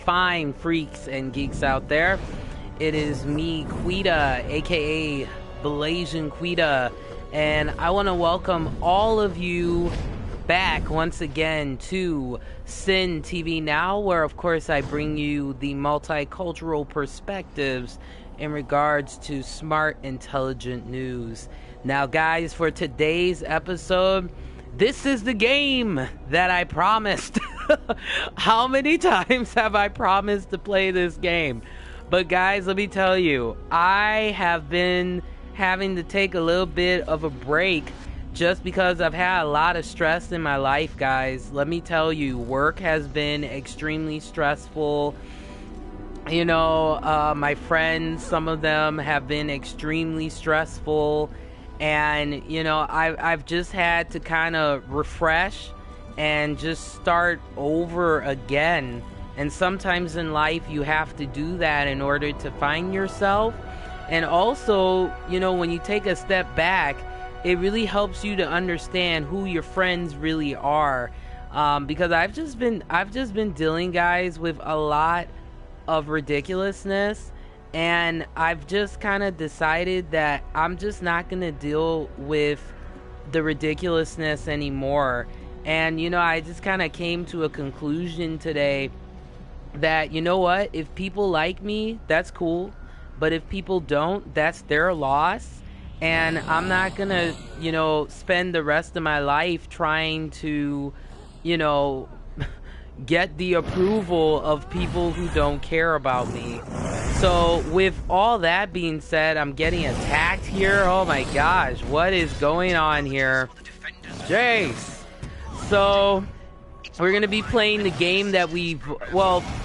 fine freaks and geeks out there. It is me, Quita, aka Blasian Quita, and I want to welcome all of you back once again to Sin TV Now, where of course I bring you the multicultural perspectives in regards to smart, intelligent news. Now guys, for today's episode, this is the game that I promised. How many times have I promised to play this game? But guys, let me tell you, I have been having to take a little bit of a break just because I've had a lot of stress in my life, guys. Let me tell you, work has been extremely stressful. You know, my friends, some of them have been extremely stressful. And, you know, I've just had to kind of refresh and just start over again. And sometimes in life you have to do that in order to find yourself. And also, you know, when you take a step back, it really helps you to understand who your friends really are. Because I've just been dealing, guys, with a lot of ridiculousness. And I've just kind of decided that I'm just not going to deal with the ridiculousness anymore. And, you know, I just kind of came to a conclusion today that, you know what, if people like me, that's cool. But if people don't, that's their loss. And I'm not going to, you know, spend the rest of my life trying to, you know, get the approval of people who don't care about me. So with all that being said, I'm getting attacked here. Oh my gosh, what is going on here? Jace. So we're gonna be playing the game that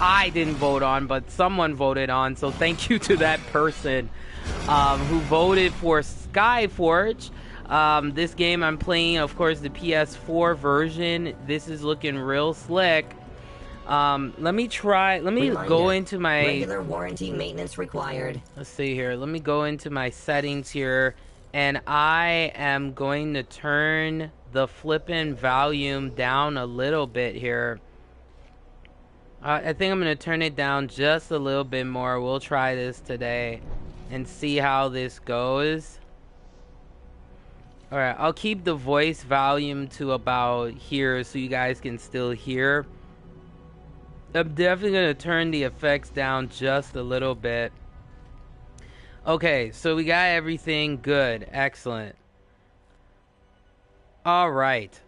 I didn't vote on, but someone voted on, so thank you to that person who voted for Skyforge. This game I'm playing, of course, the PS4 version. This is looking real slick. Let me go into my regular warranty maintenance required. Let's see here. Let me go into my settings here, and I am going to turn the flippin' volume down a little bit here. I think I'm going to turn it down just a little bit more. We'll try this today and see how this goes. Alright, I'll keep the voice volume to about here so you guys can still hear. I'm definitely going to turn the effects down just a little bit. Okay, so we got everything good. Excellent. Alright.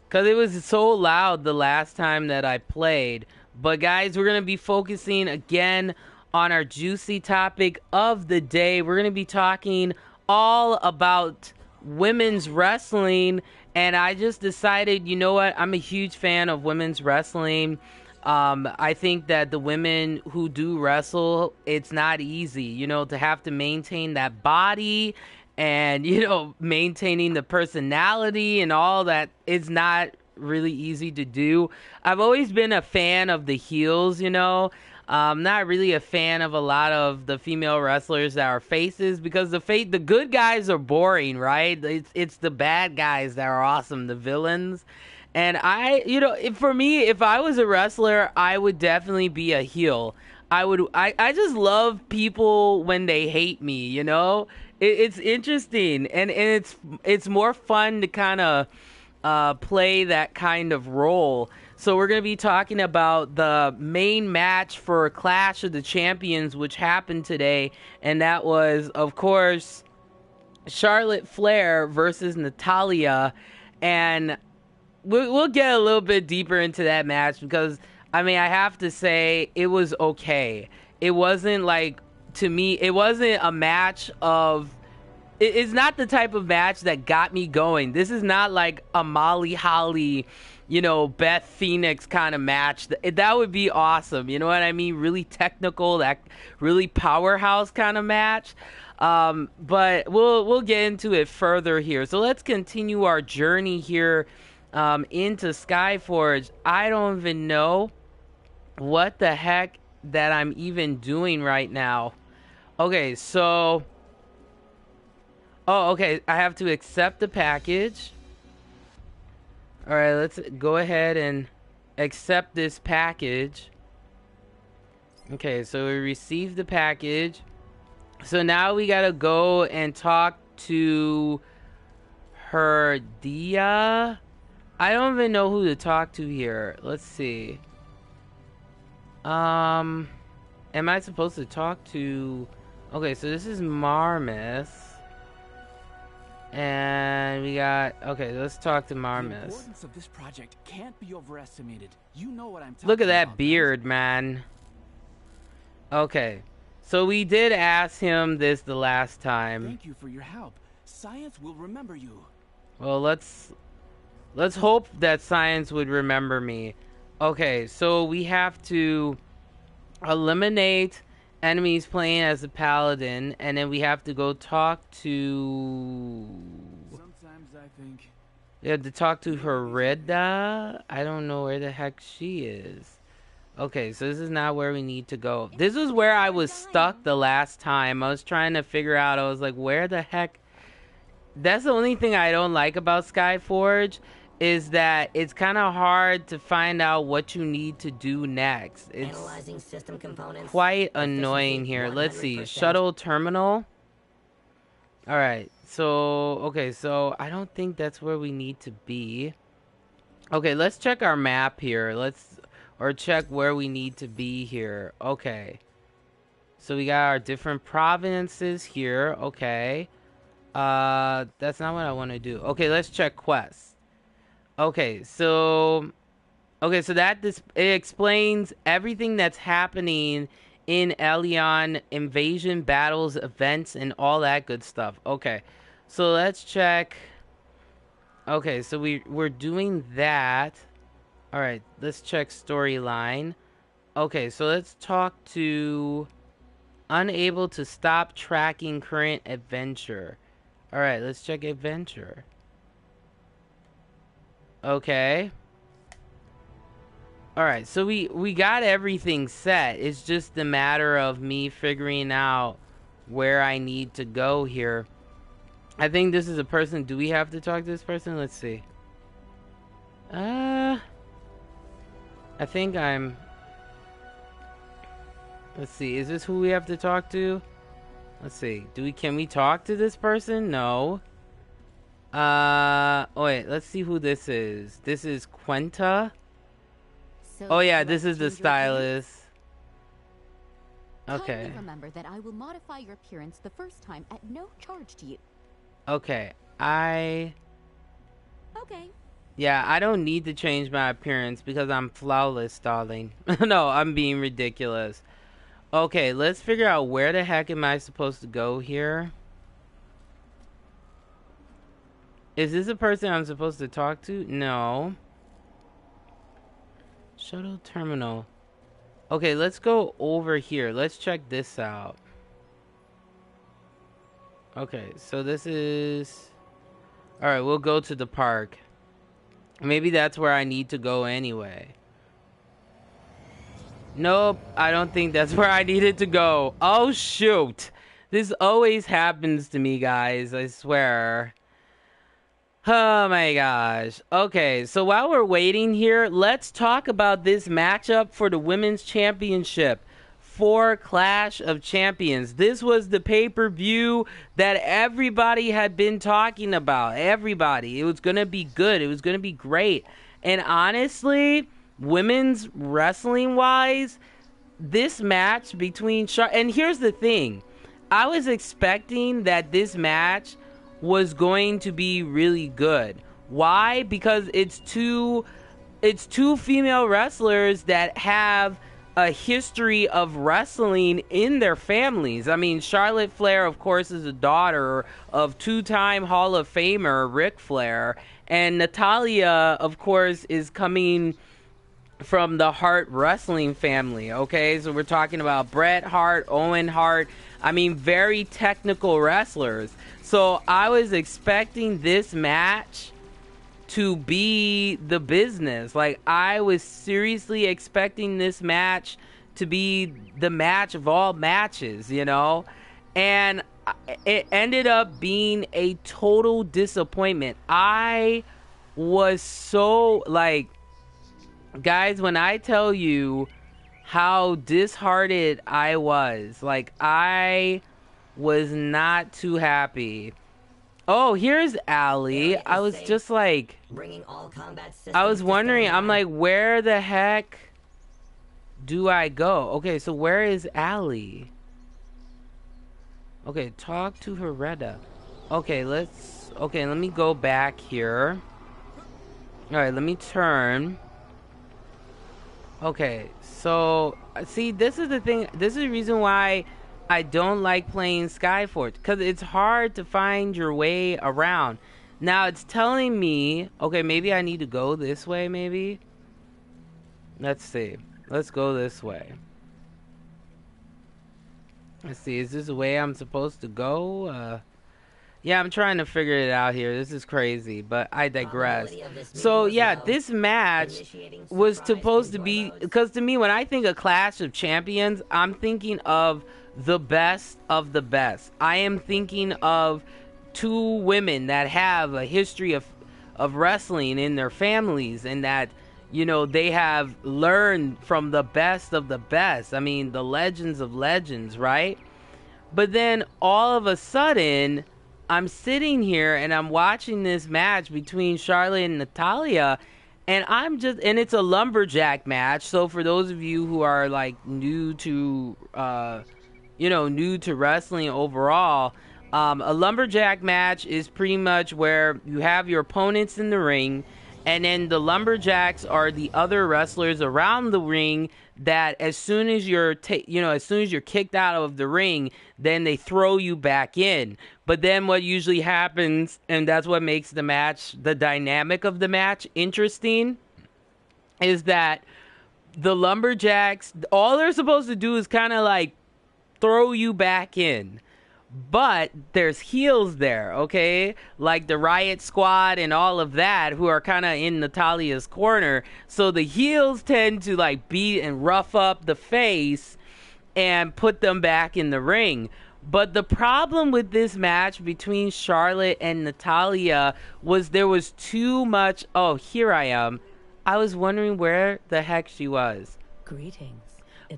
Because it was so loud the last time that I played. But guys, we're going to be focusing again on our juicy topic of the day. We're going to be talking all about women's wrestling. And I just decided, you know what? I'm a huge fan of women's wrestling. I think that the women who do wrestle, it's not easy, you know, to have to maintain that body and, you know, maintaining the personality and all that is not really easy to do. I've always been a fan of the heels, you know. Not really a fan of a lot of the female wrestlers that are faces, because the good guys are boring, right? It's the bad guys that are awesome, the villains. And you know, for me, if I was a wrestler, I would definitely be a heel. I just love people when they hate me, you know? It's interesting, and it's more fun to kind of play that kind of role. So we're going to be talking about the main match for Clash of the Champions, which happened today. And that was, of course, Charlotte Flair versus Natalya. And we'll get a little bit deeper into that match because, I mean, I have to say it was okay. It wasn't like, to me, it wasn't a match of... It's not the type of match that got me going. This is not like a Molly Holly, you know, Beth Phoenix kind of match. That would be awesome. You know what I mean? Really technical, that really powerhouse kind of match. But we'll get into it further here. So let's continue our journey here into Skyforge. I don't even know what the heck that I'm even doing right now. Okay, so... Oh, okay. I have to accept the package. Alright, let's go ahead and accept this package. Okay, so we received the package. So now we gotta go and talk to her Dia. I don't even know who to talk to here. Let's see. Am I supposed to talk to... Okay, so this is Marmis. And we got... Okay, let's talk to Marmis. The importance of this project can't be overestimated. You know what I'm talking about. Look at that beard, man. Okay. So we did ask him this the last time. Thank you for your help. Science will remember you. Well, let's hope that science would remember me. Okay, so we have to eliminate enemies playing as a paladin, and then we have to go talk to... Sometimes I think... We have to talk to Herida. I don't know where the heck she is. Okay, so this is not where we need to go. This is where I was stuck the last time. I was trying to figure out, I was like, where the heck... That's the only thing I don't like about Skyforge, is that it's kind of hard to find out what you need to do next. It's Analyzing system components. quite annoying here. Let's see. 100%. Shuttle terminal. Alright, so... Okay, so I don't think that's where we need to be. Okay, let's check our map here. Or check where we need to be here. Okay. So we got our different provinces here. Okay. That's not what I want to do. Okay, let's check quests. Okay, so it explains everything that's happening in Elion, invasion, battles, events, and all that good stuff. Okay. So let's check. Okay, so we're doing that. All right, let's check storyline. Okay, so let's talk to unable to stop tracking current adventure. All right, let's check adventure. Okay. All right, so we got everything set. It's just a matter of me figuring out where I need to go here. I think this is a person. Do we have to talk to this person? Let's see. I think I'm... Let's see. Is this who we have to talk to? Let's see. Can we talk to this person? No. Oh wait, let's see who this is. This is Quenta. So Oh yeah, you this like is to the change your appearance? stylist. Okay. Kindly remember that I will modify your appearance the first time at no charge to you. Okay. Okay. Yeah, I don't need to change my appearance because I'm flawless, darling. No, I'm being ridiculous. Okay, let's figure out where the heck am I supposed to go here. Is this a person I'm supposed to talk to? No. Shuttle terminal. Okay, let's go over here. Let's check this out. Okay, so this is... Alright, we'll go to the park. Maybe that's where I need to go anyway. Nope, I don't think that's where I needed to go. Oh, shoot. This always happens to me, guys. I swear. Oh, my gosh. Okay, so while we're waiting here, let's talk about this matchup for the Women's Championship for Clash of Champions. This was the pay-per-view that everybody had been talking about. Everybody. It was going to be good. It was going to be great. And honestly, women's wrestling-wise, this match between... And here's the thing. I was expecting that this match was going to be really good. Why? Because it's two female wrestlers that have a history of wrestling in their families. I mean, Charlotte Flair, of course, is a daughter of two-time Hall of Famer Ric Flair, and Natalya, of course, is coming from the Hart wrestling family. Okay, so we're talking about Bret Hart, Owen Hart. I mean, very technical wrestlers. So I was expecting this match to be the business. Like, I was seriously expecting this match to be the match of all matches, you know? And it ended up being a total disappointment. I was so, like, guys, when I tell you how disheartened I was. Like, I was not too happy. Oh, here's Allie. I was just like, Bringing all combat systems I was to wondering, I'm standby. like, where the heck do I go? Okay, so where is Allie? Okay, talk to Heretta. Okay, let me go back here. Alright, let me turn. Okay, so, see, this is the thing. This is the reason why I don't like playing Skyforge. Because it's hard to find your way around. Now, it's telling me... Okay, maybe I need to go this way, maybe? Let's see. Let's go this way. Let's see, is this the way I'm supposed to go? Yeah, I'm trying to figure it out here. This is crazy, but I digress. So, yeah, this match was supposed to be... Because to me, when I think of Clash of Champions, I'm thinking of the best of the best. I am thinking of two women that have a history of wrestling in their families, and that, you know, they have learned from the best of the best. I mean, the legends of legends, right? But then all of a sudden, I'm sitting here and I'm watching this match between Charlotte and Natalya, and and it's a lumberjack match. So for those of you who are like new to wrestling overall, a lumberjack match is pretty much where you have your opponents in the ring, and then the lumberjacks are the other wrestlers around the ring that as soon as you're kicked out of the ring, then they throw you back in. But then what usually happens, and that's what makes the match, the dynamic of the match interesting, is that the lumberjacks, all they're supposed to do is kind of like throw you back in. But there's heels there, okay? Like the Riot Squad and all of that, who are kind of in Natalya's corner. So the heels tend to like beat and rough up the face and put them back in the ring. But the problem with this match between Charlotte and Natalya was there was too much... Oh, here I am. I was wondering where the heck she was. Greetings.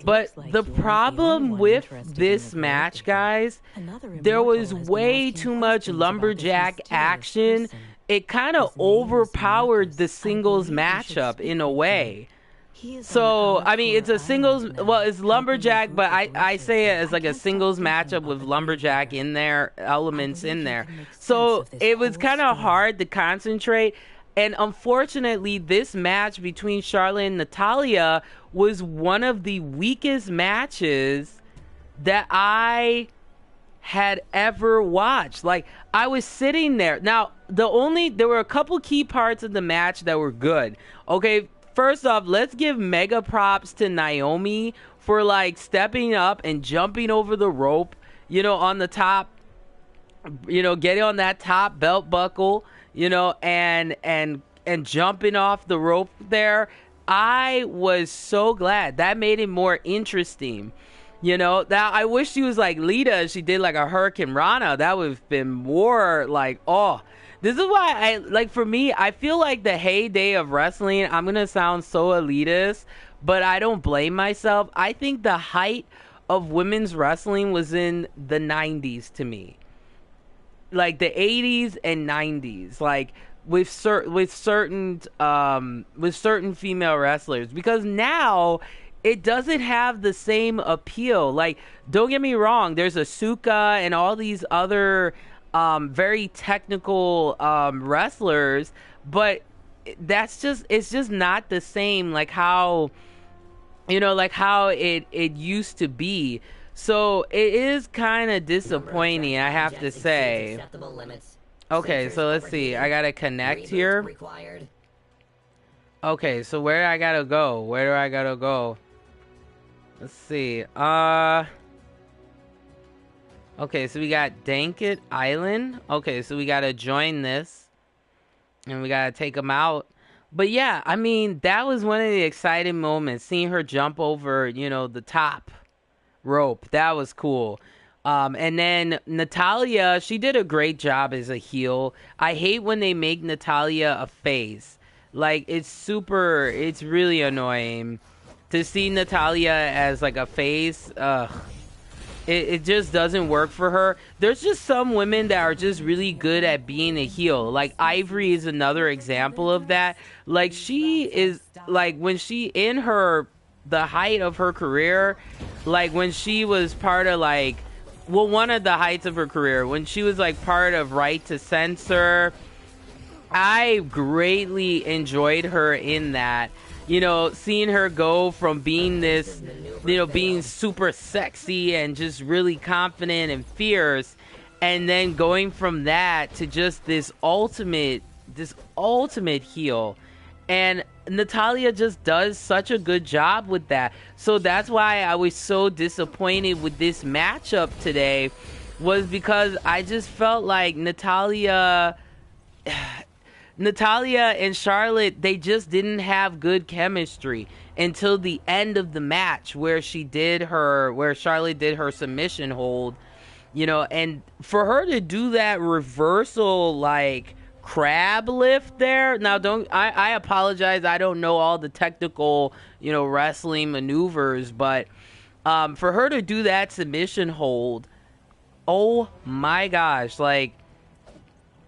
But the problem with this match, guys, there was way too much lumberjack action. It kind of overpowered the singles matchup in a way. So, I mean, it's a singles... Well, it's lumberjack, but I say it as like a singles matchup with lumberjack in there, elements in there. So, it was kind of hard to concentrate. And unfortunately, this match between Charlotte and Natalya was one of the weakest matches that I had ever watched. Like, I was sitting there. Now, there were a couple key parts of the match that were good. Okay, first off, let's give mega props to Naomi for like stepping up and jumping over the rope, on the top, getting on that top belt buckle, and jumping off the rope there. I was so glad. That made it more interesting. Now I wish she was like Lita. She did like a Hurricane Rana. That would have been more like, oh, this is why for me, I feel like the heyday of wrestling, I'm going to sound so elitist, but I don't blame myself. I think the height of women's wrestling was in the 90s to me. Like the 80s and 90s. Like, with certain female wrestlers, because now it doesn't have the same appeal. Like, don't get me wrong, there's Asuka and all these other very technical wrestlers, but it's just not the same like how it used to be. So it is kind of disappointing, I have to say. Okay, so let's see. I gotta connect here. Okay, so where do I gotta go? Where do I gotta go? Let's see. Okay, so we got Dankit Island. Okay, so we gotta join this. And we gotta take them out. But yeah, I mean, that was one of the exciting moments. Seeing her jump over, the top rope. That was cool. And then Natalya, she did a great job as a heel. I hate when they make Natalya a face. Like, it's really annoying. to see Natalya as like a face, it just doesn't work for her. There's just some women that are just really good at being a heel. Like Ivory is another example of that. Like she is like when she in the height of her career, like when she was part of like, well, one of the heights of her career, when she was like part of Right to Censor, I greatly enjoyed her in that. You know, seeing her go from being this, you know, being super sexy and just really confident and fierce, and then going from that to just this ultimate heel. And Natalya just does such a good job with that. So that's why I was so disappointed with this matchup today, was because I just felt like Natalya and Charlotte, they just didn't have good chemistry until the end of the match where Charlotte did her submission hold, you know, and for her to do that reversal, like, crab lift there. Now, I apologize. I don't know all the technical, you know, wrestling maneuvers, but for her to do that submission hold, oh my gosh, like,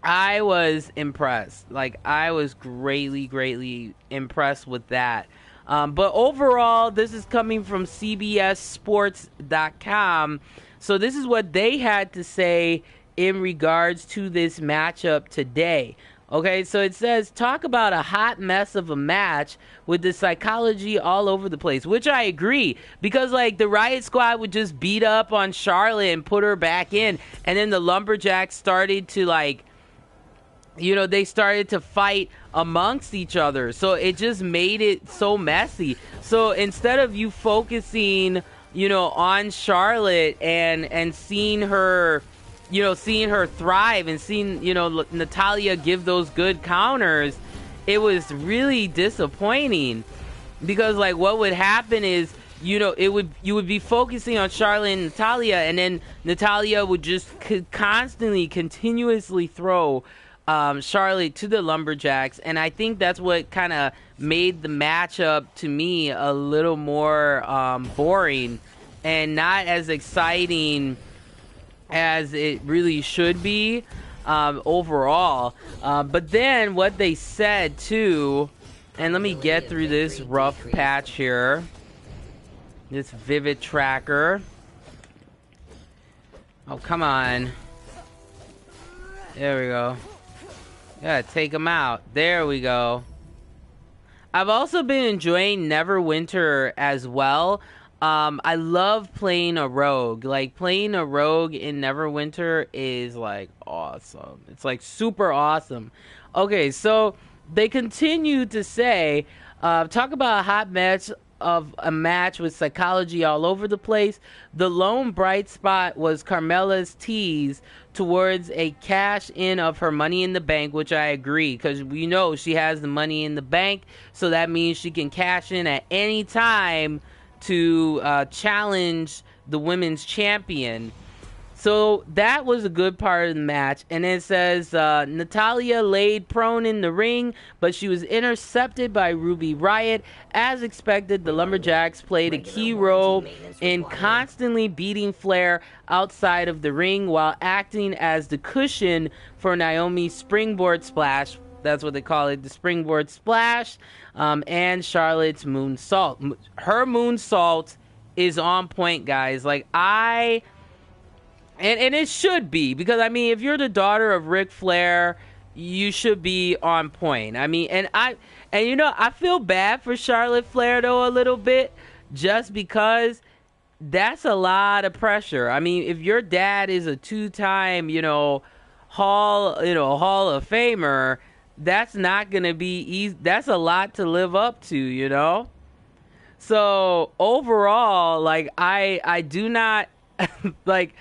I was impressed. Like, I was greatly impressed with that. But overall, this is coming from CBSSports.com. So this is what they had to say in regards to this matchup today. Okay, so it says, talk about a hot mess of a match with the psychology all over the place, which I agree, because like the Riot Squad would just beat up on Charlotte and put her back in, and then the Lumberjacks started to like, you know, they started to fight amongst each other. So it just made it so messy. So instead of you focusing, you know, on Charlotte and seeing her, you know, seeing her thrive and seeing, you know, Natalya give those good counters, it was really disappointing, because like what would happen is, you know, you would be focusing on Charlotte and Natalya, and then Natalya would just continuously throw Charlotte to the Lumberjacks, and I think that's what kind of made the matchup to me a little more boring and not as exciting as it really should be overall. But then what they said too, and let me get through this rough patch here, this Vivid Tracker. Oh, come on. There we go. Yeah, take them out. There we go. I've also been enjoying Neverwinter as well. I love playing a rogue. Like, playing a rogue in Neverwinter is, like, awesome. It's, like, super awesome. Okay, so they continue to say, talk about a hot mess of a match with psychology all over the place. The lone bright spot was Carmella's tease towards a cash in of her Money in the Bank, which I agree, because we know she has the Money in the Bank, so that means she can cash in at any time to challenge the women's champion. So that was a good part of the match. And it says Natalya laid prone in the ring, but she was intercepted by Ruby Riott. As expected, the Lumberjacks played a key role in constantly beating Flair outside of the ring while acting as the cushion for Naomi's springboard splash. That's what they call it, the springboard splash, and Charlotte's moonsault. Her moonsault is on point, guys. Like, And it should be, because, I mean, if you're the daughter of Ric Flair, you should be on point. I mean, and you know, I feel bad for Charlotte Flair, though, a little bit, just because that's a lot of pressure. I mean, if your dad is a two-time, you know, Hall of Famer, that's not going to be easy. That's a lot to live up to, you know? So, overall, like, I do not, like,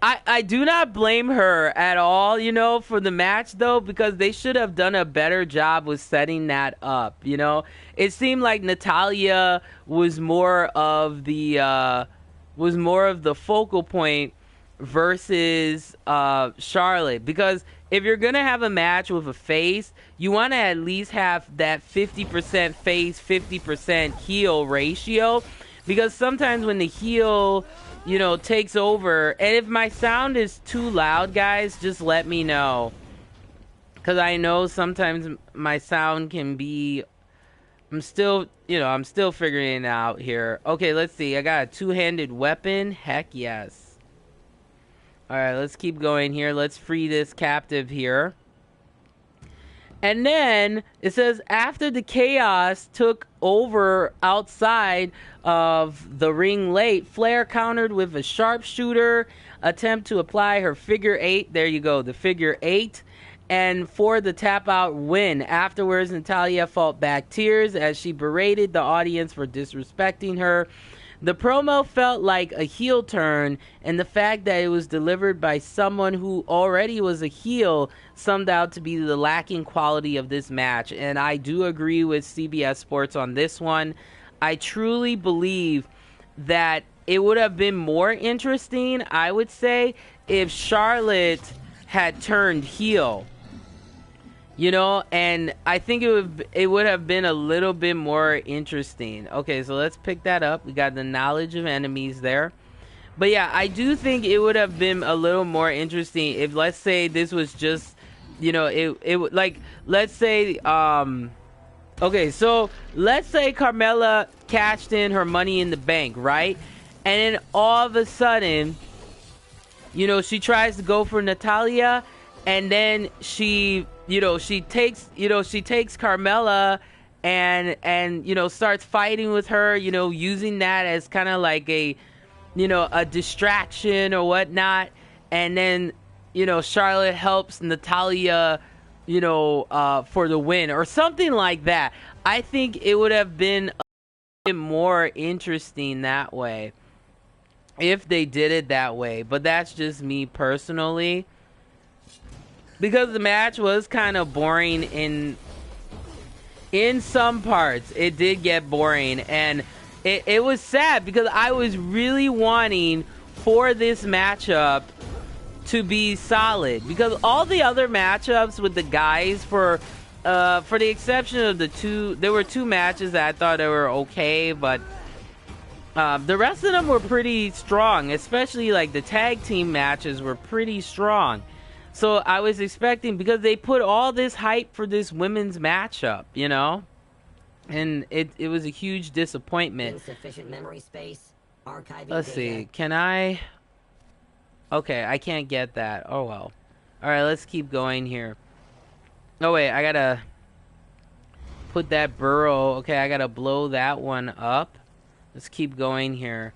I do not blame her at all, you know, for the match, though, because they should have done a better job with setting that up, you know. It seemed like Natalya was more of the focal point versus Charlotte, because if you're gonna have a match with a face, you want to at least have that 50% face, 50% heel ratio, because sometimes when the heel, you know, takes over, and if my sound is too loud, guys, just let me know, because I know sometimes my sound can be, I'm still figuring it out here. Okay, let's see. I got a two-handed weapon. Heck yes. All right, let's keep going here. Let's free this captive here. And then it says, after the chaos took over outside of the ring late, Flair countered with a sharpshooter attempt to apply her figure eight. There you go, the figure eight. And for the tap out win. Afterwards, Natalya fought back tears as she berated the audience for disrespecting her. The promo felt like a heel turn, and the fact that it was delivered by someone who already was a heel summed out to be the lacking quality of this match. And I do agree with CBS Sports on this one. I truly believe that it would have been more interesting, I would say, if Charlotte had turned heel. You know, and I think it would have been a little bit more interesting. Okay, so let's pick that up. We got the knowledge of enemies there. But yeah, I do think it would have been a little more interesting if, let's say, this was just, you know, it like, let's say, okay, so let's say Carmella cashed in her Money in the Bank, right? And then all of a sudden, you know, she tries to go for Natalya, and then she takes Carmella and you know, starts fighting with her, you know, using that as kind of like a, you know, a distraction or whatnot. And then, you know, Charlotte helps Natalya, you know, for the win or something like that. I think it would have been a bit more interesting that way if they did it that way. But that's just me personally, because the match was kind of boring in some parts. It did get boring, and it was sad because I was really wanting for this matchup to be solid, because all the other matchups with the guys, for the exception of there were two matches that I thought they were okay, but the rest of them were pretty strong, especially like the tag team matches were pretty strong. So I was expecting, because they put all this hype for this women's matchup, you know, and it was a huge disappointment. Insufficient memory space. Archiving Let's data. see, can I? Okay, I can't get that. Oh well. All right, let's keep going here. Oh wait, I gotta put that burrow. Okay, I gotta blow that one up. Let's keep going here.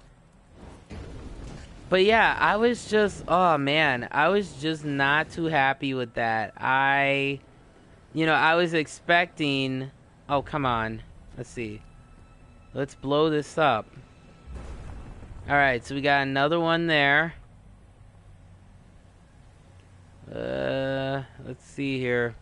But yeah, I was just, oh man, I was just not too happy with that. I was expecting, oh come on, let's see. Let's blow this up. Alright, so we got another one there. Let's see here.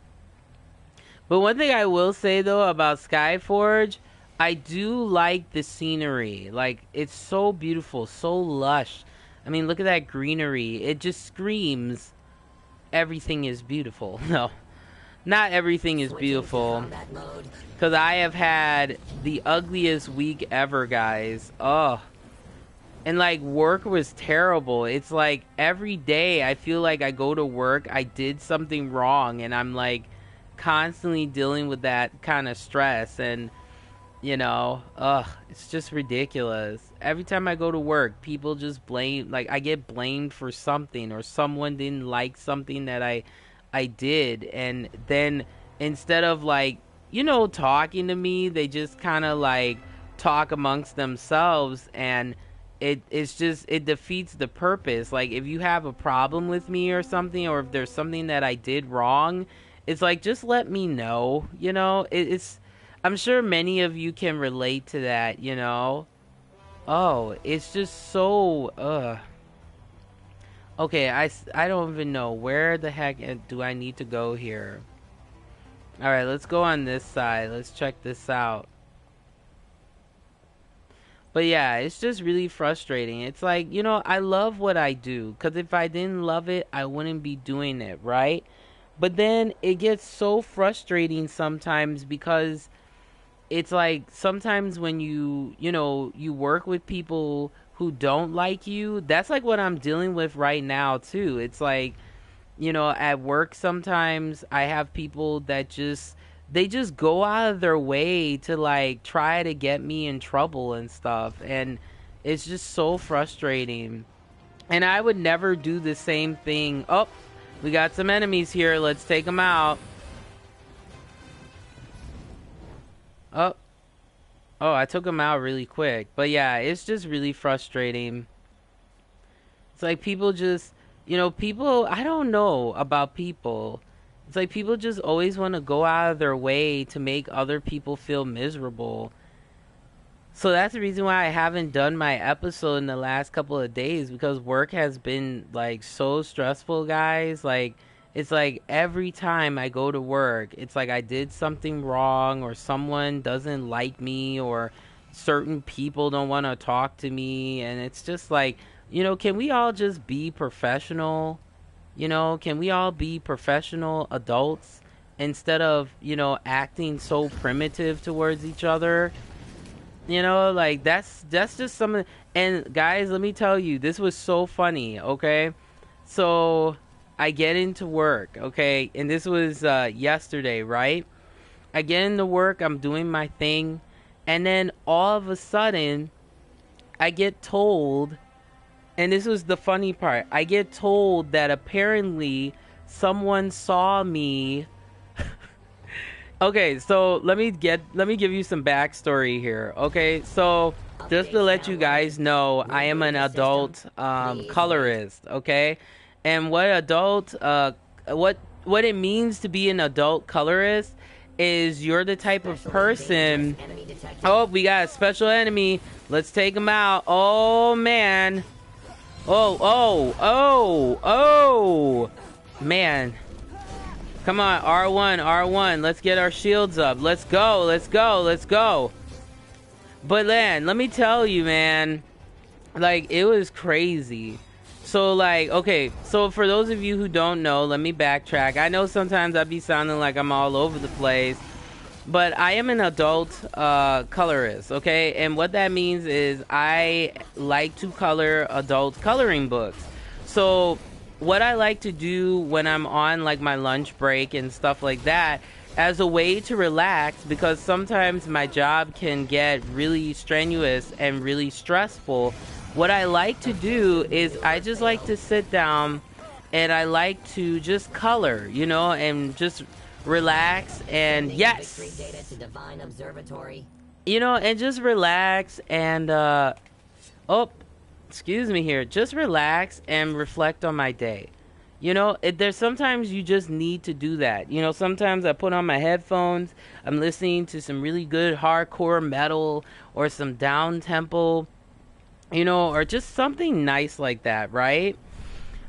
But one thing I will say though about Skyforge, I do like the scenery. Like, it's so beautiful, so lush. I mean, look at that greenery. It just screams everything is beautiful. No, not everything is beautiful, because I have had the ugliest week ever, guys. Oh, and like, work was terrible. It's like every day I feel like I go to work, I did something wrong, and I'm like constantly dealing with that kind of stress. And you know, it's just ridiculous. Every time I go to work, people just blame, like, I get blamed for something, or someone didn't like something that I did, and then instead of, like, you know, talking to me, they just kind of like talk amongst themselves, and it's just, it defeats the purpose. Like, if you have a problem with me or something, or if there's something that I did wrong, it's like, just let me know, you know. It's I'm sure many of you can relate to that, you know. Oh, it's just so, okay, I don't even know. Where the heck do I need to go here? Alright, let's go on this side. Let's check this out. But yeah, it's just really frustrating. It's like, I love what I do, because if I didn't love it, I wouldn't be doing it, right? But then it gets so frustrating sometimes, because it's like sometimes when you work with people who don't like you. That's like what I'm dealing with right now too. It's like, at work sometimes I have people that they just go out of their way to like try to get me in trouble and stuff, and it's just so frustrating. And I would never do the same thing. Oh, we got some enemies here. Let's take them out. Oh, I took them out really quick. But yeah, it's just really frustrating. It's like people just, people, I don't know about people. It's like people just always want to go out of their way to make other people feel miserable. So that's the reason why I haven't done my episode in the last couple of days, because work has been like so stressful, guys. Like, it's like every time I go to work, it's like I did something wrong, or someone doesn't like me, or certain people don't want to talk to me. And it's just like, can we all just be professional? Can we all be professional adults instead of, acting so primitive towards each other? Like that's just some. And guys, let me tell you, this was so funny. Okay, so I get into work. Okay, and this was yesterday, right? I get into work, I'm doing my thing, and then all of a sudden I get told, and this was the funny part, I get told that apparently someone saw me. Okay, so let me give you some backstory here. Okay, so just to let you guys know, I am an adult colorist. Okay, and what it means to be an adult colorist is you're the type of person. Oh, we got a special enemy. Let's take him out. Oh man. Oh man. Come on, R1. Let's get our shields up. Let's go. But man, let me tell you, man, like, it was crazy. So, like, okay, so for those of you who don't know, let me backtrack. I know sometimes I'd be sounding like I'm all over the place, but I am an adult colorist, okay? And what that means is I like to color adult coloring books. So what I like to do when I'm on like my lunch break and stuff like that, as a way to relax, because sometimes my job can get really strenuous and really stressful, what I like to do is I just like to sit down and I like to just color, and just relax, and yes, and just relax and excuse me here, just relax and reflect on my day. There's sometimes you just need to do that. Sometimes I put on my headphones, I'm listening to some really good hardcore metal or some down tempo, or just something nice like that, right?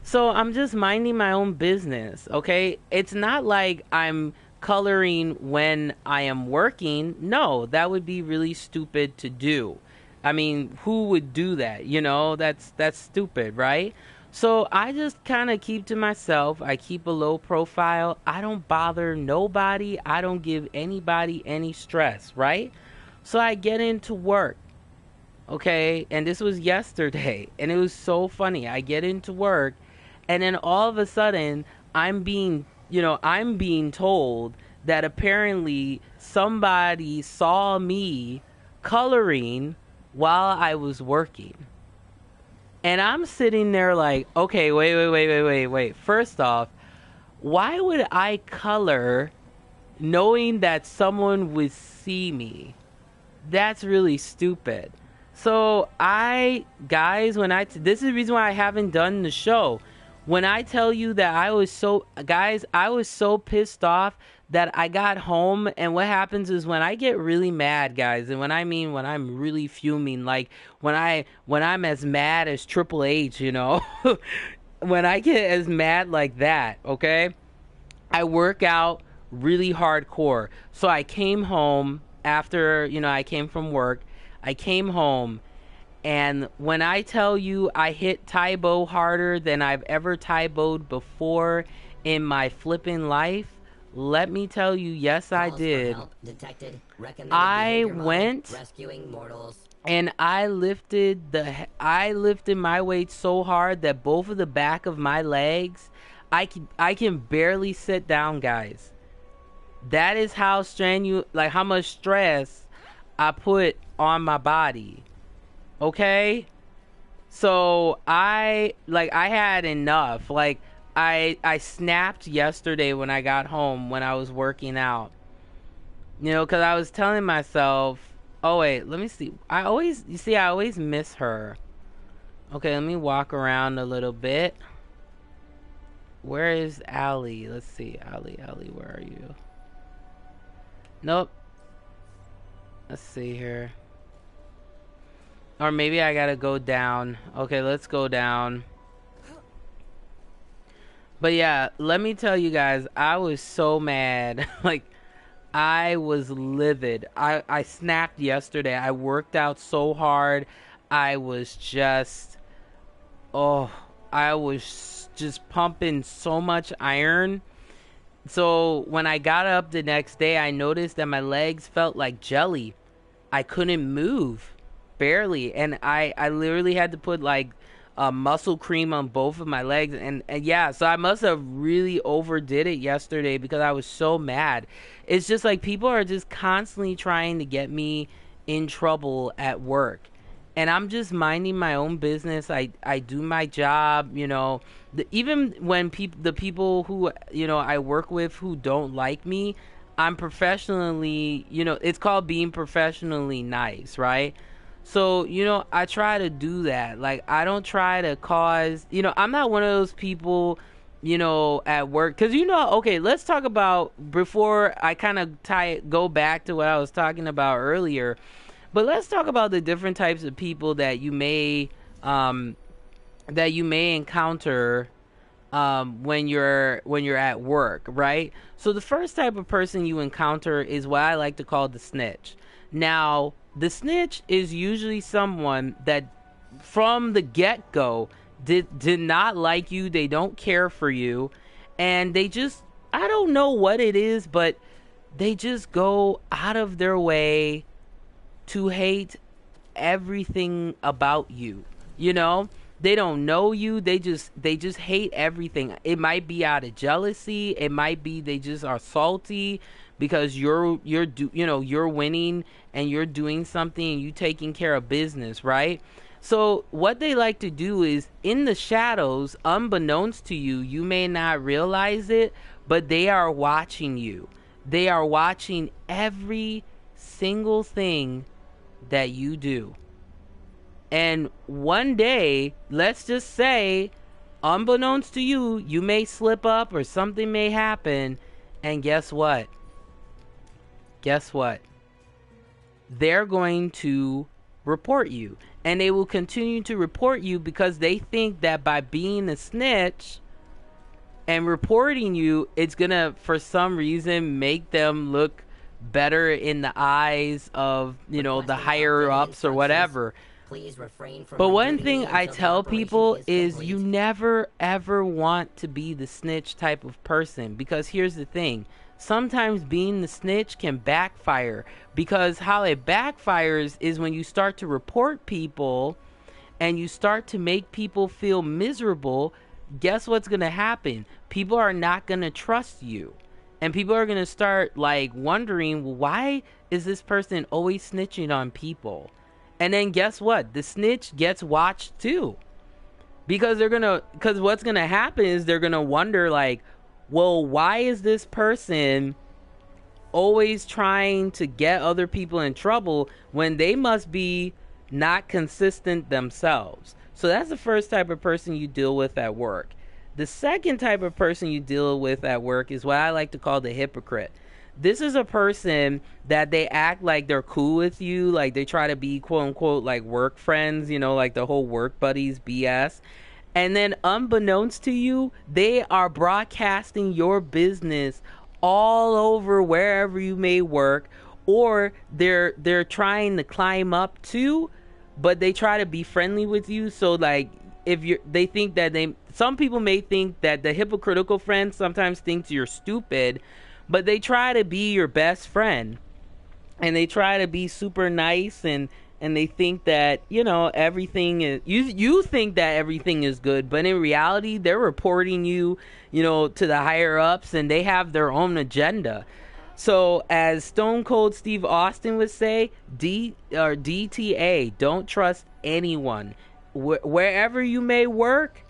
So I'm just minding my own business, okay? It's not like I'm coloring when I am working. No, that would be really stupid to do. I mean, who would do that? That's stupid, right? So I just kind of keep to myself. I keep a low profile. I don't bother nobody. I don't give anybody any stress, right? So I get into work, okay? And this was yesterday, and it was so funny. I get into work, and then all of a sudden, I'm being told that apparently somebody saw me coloring while I was working. And I'm sitting there like, okay, wait. First off, why would I color knowing that someone would see me? That's really stupid. So guys, this is the reason why I haven't done the show. When I tell you that I was so pissed off that I got home, and what happens is when I get really mad, guys, and when I'm really fuming, like when I'm as mad as Triple H, when I get as mad like that, okay, I work out really hardcore. So I came home after, I came from work. I came home And when I tell you I hit Tybo harder than I've ever Tyboed before in my flipping life, let me tell you, yes, I Calls for did. help detected. Recommended I behavior mode, went rescuing mortals. and I lifted my weight so hard that both of the back of my legs, I can barely sit down, guys. That is how how much stress I put on my body. Okay? So I had enough. Like I snapped yesterday when I got home when I was working out. You know, cuz I was telling myself, "Oh wait, let me see. I always miss her." Okay, let me walk around a little bit. Where is Allie? Let's see. Allie, where are you? Nope. Let's see here. Or maybe I gotta go down. Okay, let's go down. But yeah, let me tell you guys, I was so mad. Like, I was livid. I snapped yesterday. I worked out so hard. I was just, I was just pumping so much iron. So when I got up the next day, I noticed that my legs felt like jelly. I couldn't move, barely, and I literally had to put like muscle cream on both of my legs, and yeah, so I must have really overdid it yesterday because I was so mad. It's just like people are just constantly trying to get me in trouble at work, and I'm just minding my own business. I do my job, you know. Even when the people who, you know, I work with who don't like me, I'm professionally, you know, it's called being professionally nice, right? So, you know, I try to do that. Like, I don't try to cause, you know, I'm not one of those people, you know, at work. Because, you know, okay, let's talk about, before I kind of go back to what I was talking about earlier. But let's talk about the different types of people that you may encounter when you're at work, right? So the first type of person you encounter is what I like to call the snitch. Now, the snitch is usually someone that from the get-go did not like you, they don't care for you, and they just, I don't know what it is, but they just go out of their way to hate everything about you. You know, they don't know you, they just hate everything. It might be out of jealousy, it might be they just are salty because you're winning and you're doing something and you taking care of business, right? So what they like to do is, in the shadows, unbeknownst to you, you may not realize it, but they are watching you. They are watching every single thing that you do. And one day, let's just say, unbeknownst to you, you may slip up or something may happen, and guess what? Guess what? They're going to report you. And they will continue to report you because they think that by being a snitch and reporting you, it's going to, for some reason, make them look better in the eyes of, you know, the higher ups or whatever. Please refrain from But one reviewing thing until I the tell operation people is complete. you never ever want to be the snitch type of person, because here's the thing. Sometimes being the snitch can backfire, because how it backfires is when you start to report people and you start to make people feel miserable. Guess what's going to happen? People are not going to trust you. And people are going to start like wondering, well, why is this person always snitching on people? And then guess what? The snitch gets watched too. Because what's going to happen is they're going to wonder like, well, why is this person always trying to get other people in trouble when they must be not consistent themselves? So that's the first type of person you deal with at work. The second type of person you deal with at work is what I like to call the hypocrite. This is a person that they act like they're cool with you, like they try to be quote unquote like work friends, you know, like the whole work buddies BS. And then unbeknownst to you, they are broadcasting your business all over wherever you may work, or they're trying to climb up to but they try to be friendly with you. So like, if you're, they think that some people may think that the hypocritical friend sometimes thinks you're stupid, but they try to be your best friend, and they try to be super nice, and they think that, you know, everything is, you think that everything is good, but in reality they're reporting you, you know, to the higher ups, and they have their own agenda. So as Stone Cold Steve Austin would say, DTA, don't trust anyone. Wherever you may work,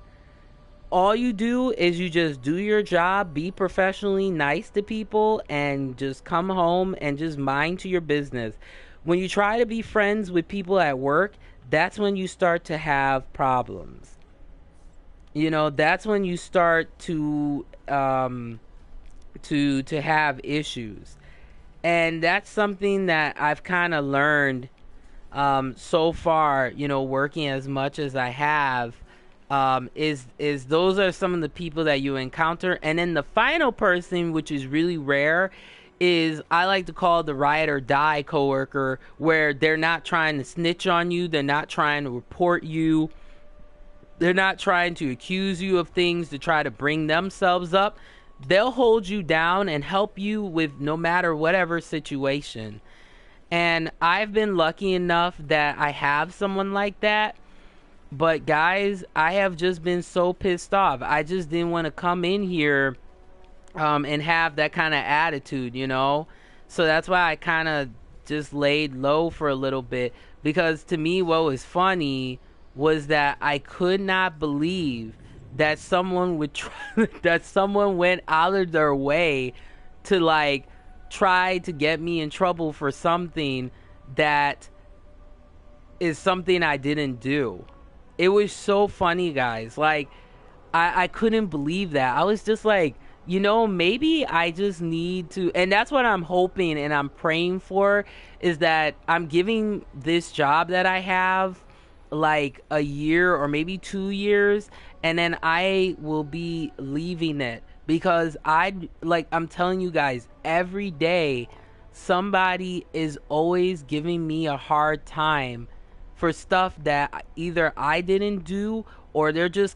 all you do is you just do your job, be professionally nice to people, and just come home and just mind to your business. When you try to be friends with people at work, that's when you start to have problems. You know, that's when you start to have issues. And that's something that I've kind of learned so far, you know, working as much as I have, is those are some of the people that you encounter. And then the final person, which is really rare, is I like to call the ride or die coworker, where they're not trying to snitch on you, they're not trying to report you, they're not trying to accuse you of things to try to bring themselves up. They'll hold you down and help you with no matter whatever situation. And I've been lucky enough that I have someone like that. But guys, I have just been so pissed off. I just didn't want to come in here and have that kind of attitude, you know. So that's why I kind of just laid low for a little bit. Because to me, what was funny was that I could not believe that someone would that someone went out of their way to like try to get me in trouble for something that is something I didn't do. It was so funny, guys. Like, I couldn't believe that. I was just like, you know, maybe I just need to, and that's what I'm hoping and I'm praying for, is that I'm giving this job that I have like a year or maybe 2 years, and then I will be leaving it. Because I'm telling you guys, every day somebody is always giving me a hard time for stuff that either I didn't do, or they're just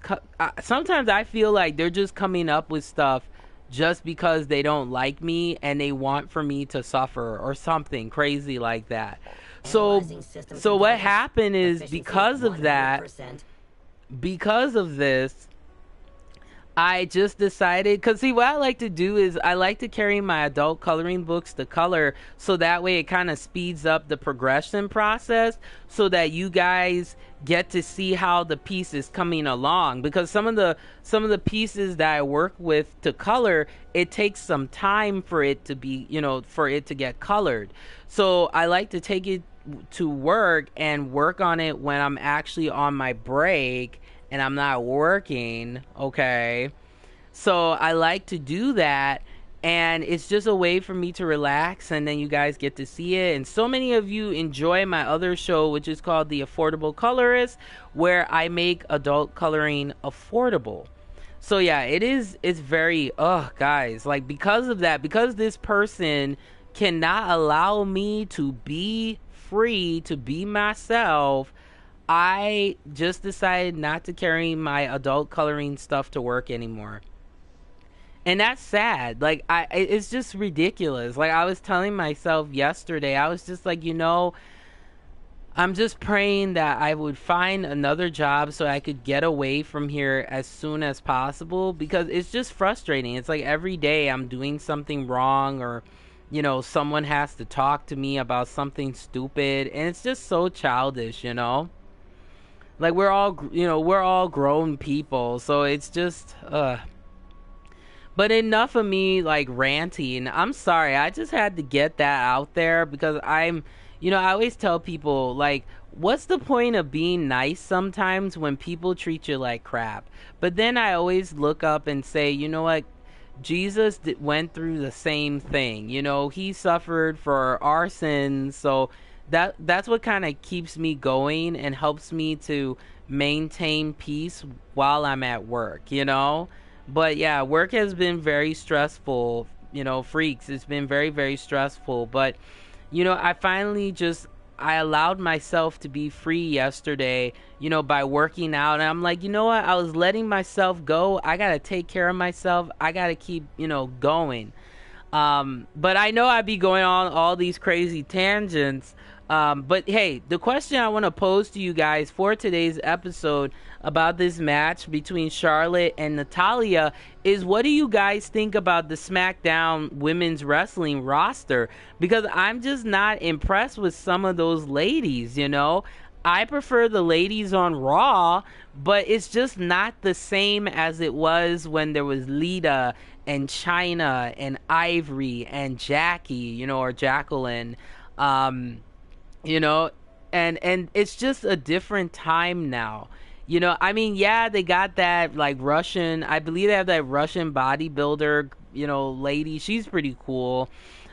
sometimes I feel like they're just coming up with stuff just because they don't like me and they want for me to suffer or something crazy like that. So what happened is, because of that, 100%. because of this, I just decided, because see, what I like to do is I like to carry my adult coloring books to color, so that way it kind of speeds up the progression process, so that you guys get to see how the piece is coming along. Because some of the pieces that I work with to color, it takes some time for it to be, you know, for it to get colored. So I like to take it to work and work on it when I'm actually on my break and I'm not working, okay? So I like to do that, and it's just a way for me to relax, and then you guys get to see it. And so many of you enjoy my other show, which is called The Affordable Colorist, where I make adult coloring affordable. So yeah, it's very, guys, like, because of that, because this person cannot allow me to be free, to be myself, I just decided not to carry my adult coloring stuff to work anymore. And that's sad. Like, it's just ridiculous. Like, I was telling myself yesterday, I was just like, you know, I'm just praying that I would find another job so I could get away from here as soon as possible, because it's just frustrating. It's like every day I'm doing something wrong, or, you know, someone has to talk to me about something stupid, and it's just so childish, you know? Like, we're all grown people, so it's just, But enough of me, like, ranting. I'm sorry, I just had to get that out there, because I always tell people, like, what's the point of being nice sometimes when people treat you like crap? But then I always look up and say, you know what? Jesus went through the same thing. You know, he suffered for our sins, so that's what kind of keeps me going and helps me to maintain peace while I'm at work, you know? But yeah, work has been very stressful, you know, freaks. It's been very, very stressful. But, you know, I finally just I allowed myself to be free yesterday, by working out. And I'm like, you know what? I was letting myself go. I got to take care of myself. I got to keep, going. But I know I'd be going on all these crazy tangents. But hey, the question I want to pose to you guys for today's episode about this match between Charlotte and Natalya is, what do you guys think about the Smackdown women's wrestling roster? Because I'm just not impressed with some of those ladies, I prefer the ladies on Raw, but it's just not the same as it was when there was Lita and China and Ivory and Jackie, or Jacqueline, and it's just a different time now. I mean, yeah, they got that like Russian, I believe they have that Russian bodybuilder, lady. She's pretty cool.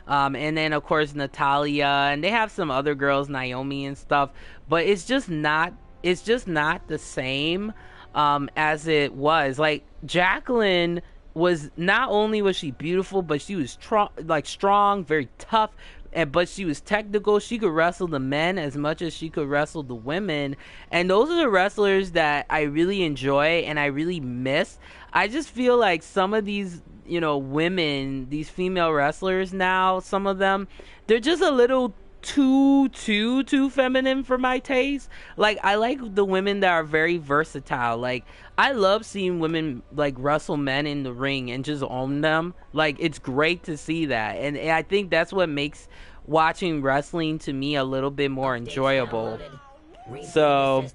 And then of course Natalya, and they have some other girls, Naomi and stuff, but it's just not the same as it was. Like Jacqueline was, not only was she beautiful, but she was strong, very tough, but she was technical. She could wrestle the men as much as she could wrestle the women. And those are the wrestlers that I really enjoy and I really miss. I just feel like some of these, women, these female wrestlers now, some of them, they're just a little too feminine for my taste. Like, I like the women that are very versatile. Like, I love seeing women like wrestle men in the ring and just own them. Like, it's great to see that, and I think that's what makes watching wrestling to me a little bit more enjoyable. So,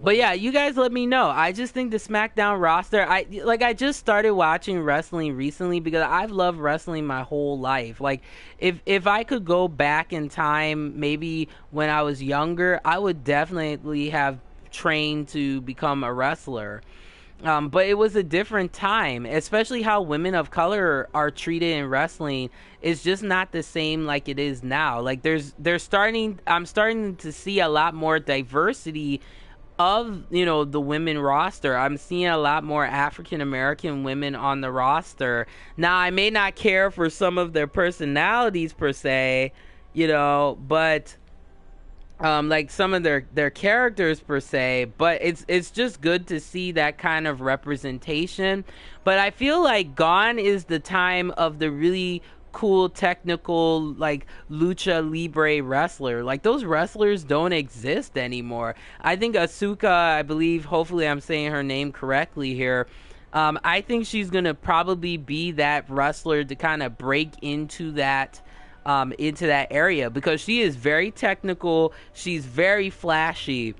but yeah, you guys let me know. I just think the SmackDown roster, I just started watching wrestling recently because I've loved wrestling my whole life. Like, if I could go back in time, maybe when I was younger, I would definitely have trained to become a wrestler. But it was a different time, especially how women of color are treated in wrestling is just not the same like it is now. Like I'm starting to see a lot more diversity of, the women roster. I'm seeing a lot more African American women on the roster. Now, I may not care for some of their personalities per se, but like some of their characters per se, but it's just good to see that kind of representation. But I feel like gone is the time of the really cool technical like lucha libre wrestler. Like, those wrestlers don't exist anymore. I think Asuka, I believe, hopefully I'm saying her name correctly here, I think she's gonna probably be that wrestler to kind of break into that area, because she is very technical, she's very flashy,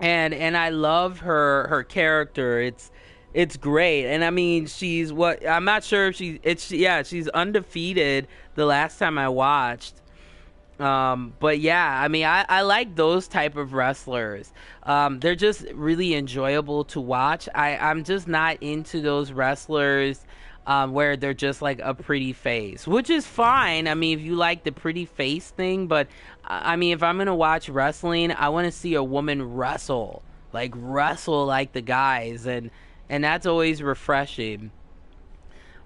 and I love her character. It's great. And I mean, she's what, I'm not sure if she's undefeated the last time I watched. But yeah, I mean, I like those type of wrestlers. They're just really enjoyable to watch. I'm just not into those wrestlers where they're just like a pretty face, which is fine. I mean, if you like the pretty face thing, but I mean, if I'm gonna watch wrestling, I want to see a woman wrestle like the guys, and that's always refreshing.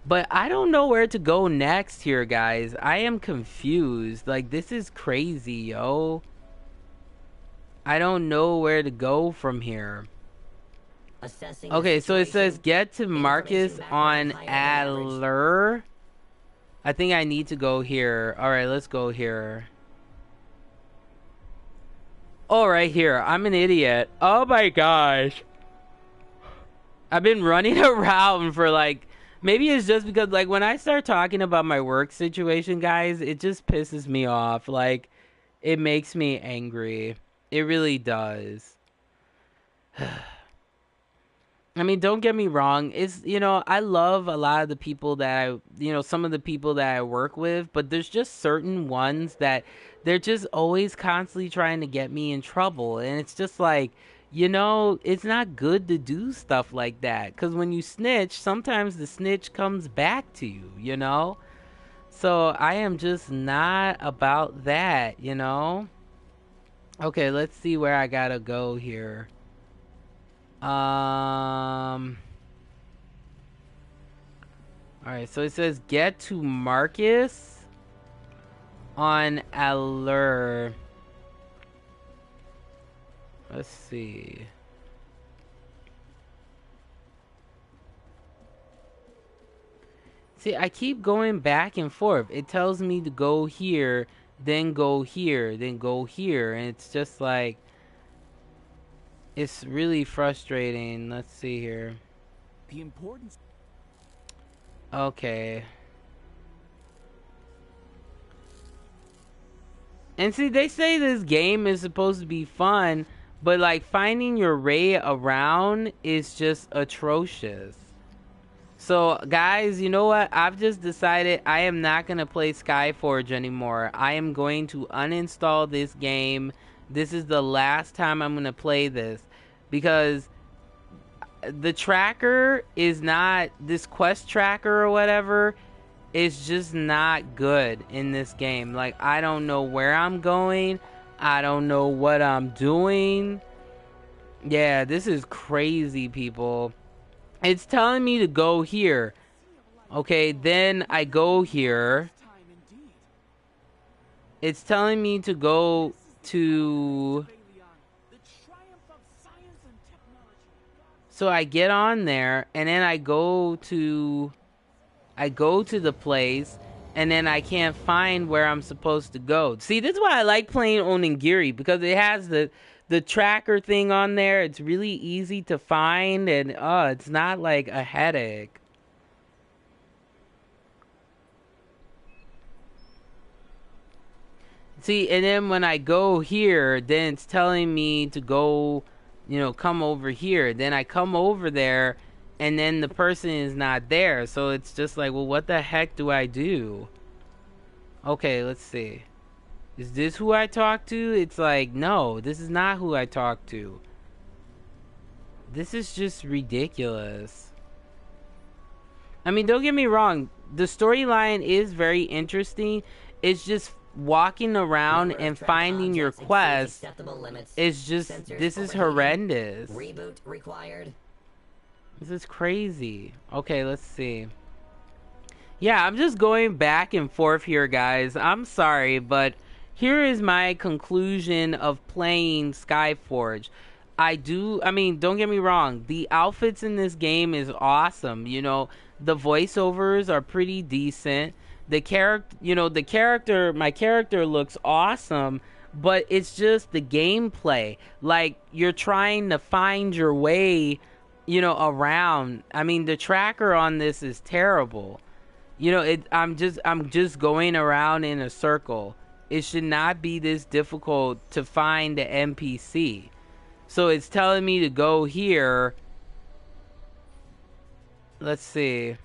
But I don't know where to go next here, guys. I am confused. Like, this is crazy, yo. I don't know where to go from here. Okay, so it says get to Marcus on Adler. I think I need to go here. Alright, let's go here. Oh, right here. I'm an idiot. Oh my gosh. I've been running around for like, maybe it's just because like when I start talking about my work situation, guys, it just pisses me off. Like, it makes me angry. It really does. I mean, don't get me wrong. It's, I love a lot of the people that some of the people that I work with, but there's just certain ones that they're just always constantly trying to get me in trouble. And it's just like, it's not good to do stuff like that, because when you snitch, sometimes the snitch comes back to you, So I am just not about that, Okay, let's see where I gotta go here. Alright, so it says get to Marcus on Allure. Let's see. See, I keep going back and forth. It tells me to go here, then go here, then go here. And it's just like, it's really frustrating. Let's see here. The importance. Okay. And see, they say this game is supposed to be fun, but like finding your way around is just atrocious. So guys, you know what? I've just decided I am not going to play Skyforge anymore. I am going to uninstall this game. This is the last time I'm going to play this, because the tracker is not, this quest tracker or whatever, is just not good in this game. Like, I don't know where I'm going. I don't know what I'm doing. Yeah, this is crazy, people. It's telling me to go here. Okay, then I go here. It's telling me to go to... So I get on there, and then I go to the place, and then I can't find where I'm supposed to go. See, this is why I like playing Onigiri, because it has the tracker thing on there. It's really easy to find, and it's not like a headache. See, and then when I go here, then it's telling me to go, come over here. Then I come over there, and then the person is not there. So it's just like, well, what the heck do I do? Okay, let's see. Is this who I talk to? It's like, no, this is not who I talk to. This is just ridiculous. I mean, don't get me wrong. The storyline is very interesting. It's just walking around and finding your quest is just, this is horrendous. Reboot required. This is crazy. Okay, let's see. Yeah, I'm just going back and forth here, guys. I'm sorry, but here is my conclusion of playing Skyforge. I mean, don't get me wrong. The outfits in this game is awesome. The voiceovers are pretty decent. The character, my character looks awesome, but it's just the gameplay. Like, you're trying to find your way, around. I mean, the tracker on this is terrible. I'm just going around in a circle. It should not be this difficult to find the NPC. So it's telling me to go here. Let's see.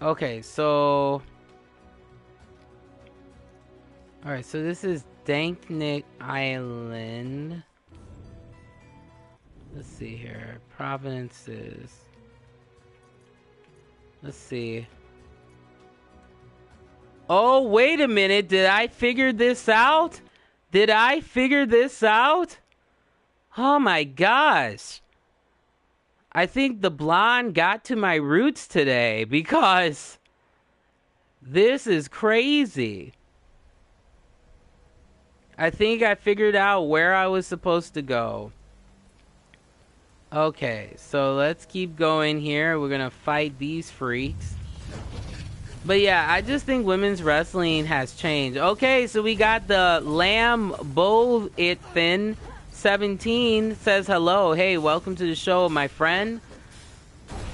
Okay, so... Alright, so this is Danknik Island. Let's see here. Provinces. Let's see. Oh, wait a minute. Did I figure this out? Did I figure this out? Oh my gosh. I think the blonde got to my roots today, because this is crazy. I think I figured out where I was supposed to go. Okay, so let's keep going here. We're gonna fight these freaks. But yeah, I just think women's wrestling has changed. Okay, so we got the Lamb Bull It Thin 17 says hello. Hey, welcome to the show, my friend.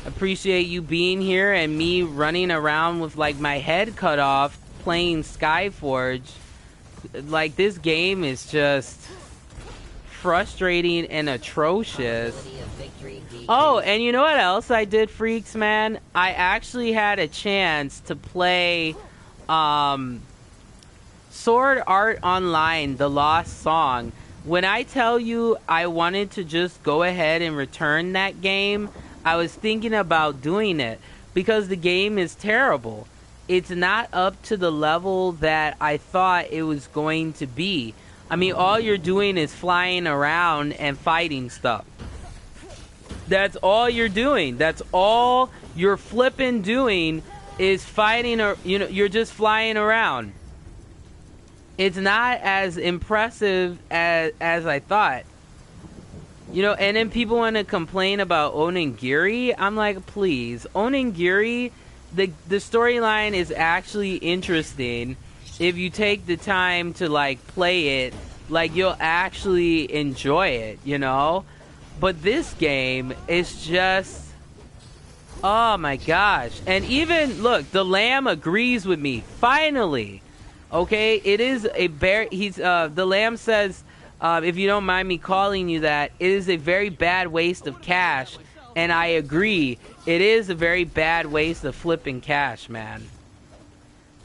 Appreciate you being here and me running around with like my head cut off playing Skyforge. Like, this game is just frustrating and atrocious. Oh, and you know what else I did, freaks, man? I actually had a chance to play Sword Art Online, The Lost Song. When I tell you I wanted to just go ahead and return that game, I was thinking about doing it, because the game is terrible. It's not up to the level that I thought it was going to be. I mean, all you're doing is flying around and fighting stuff. That's all you're doing. That's all you're flipping doing is fighting, or you're just flying around. It's not as impressive as I thought. And then people want to complain about onigiri. I'm like, please, onigiri, the storyline is actually interesting if you take the time to like play it. Like, you'll actually enjoy it, But this game is just, oh my gosh. And even, look, the lamb agrees with me. Finally. Okay? It is a the lamb says, if you don't mind me calling you that, it is a very bad waste of cash. And I agree. It is a very bad waste of flipping cash, man.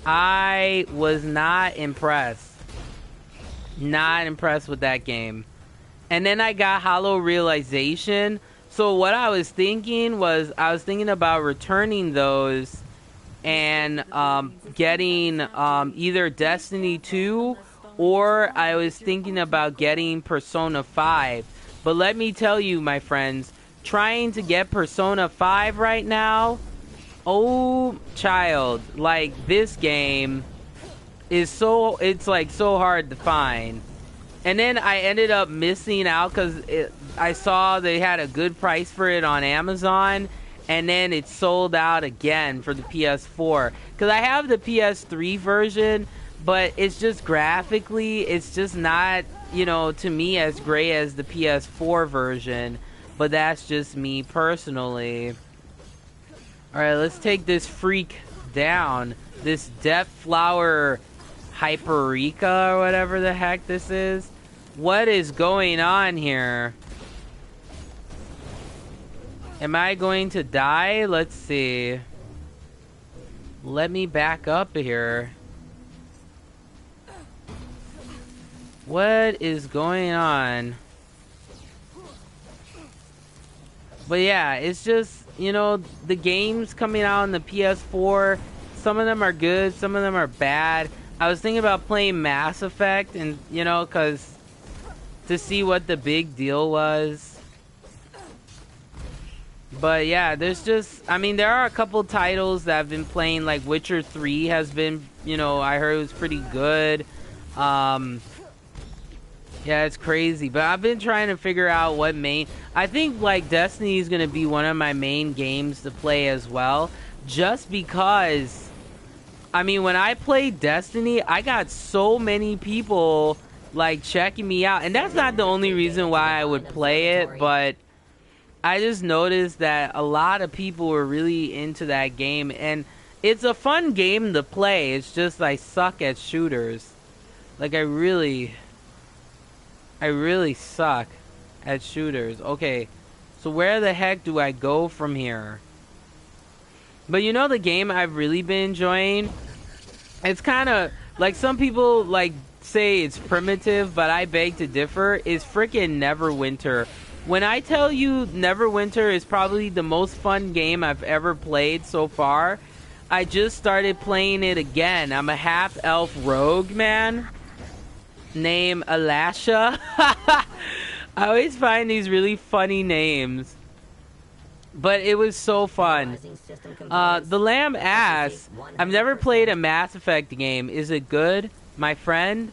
I was not impressed. Not impressed with that game. And then I got Hollow Realization. So what I was thinking about returning those and getting either Destiny 2, or I was thinking about getting Persona 5. But let me tell you, my friends, trying to get Persona 5 right now, oh child, like, this game is so hard to find. And then I ended up missing out because I saw they had a good price for it on Amazon, and then it sold out again for the PS4. Because I have the PS3 version, but it's just graphically, it's just not, to me as great as the PS4 version. But that's just me personally. Alright, let's take this freak down. This Death Flower Hyperica or whatever the heck this is. What is going on here? Am I going to die? Let's see. Let me back up here. What is going on? But yeah, it's just, the games coming out on the PS4, some of them are good, some of them are bad. I was thinking about playing Mass Effect, and, because to see what the big deal was. But yeah, there's just, there are a couple titles that I've been playing, like Witcher 3 has been, I heard it was pretty good. Yeah, it's crazy. But I've been trying to figure out what I think, like, Destiny is going to be one of my main games to play as well. Just because, when I played Destiny, I got so many people, like, checking me out. And that's not the only reason why I would play it, but I just noticed that a lot of people were really into that game. And it's a fun game to play. It's just I suck at shooters. Like, I really suck at shooters. Okay, so where the heck do I go from here? But the game I've really been enjoying, it's kind of like, some people like say it's primitive, but I beg to differ, is freaking Neverwinter. When I tell you Neverwinter is probably the most fun game I've ever played so far, I just started playing it again. I'm a half-elf rogue, man, named Alasha. I always find these really funny names. But it was so fun. The Lamb asks, I've never played a Mass Effect game. Is it good? My friend,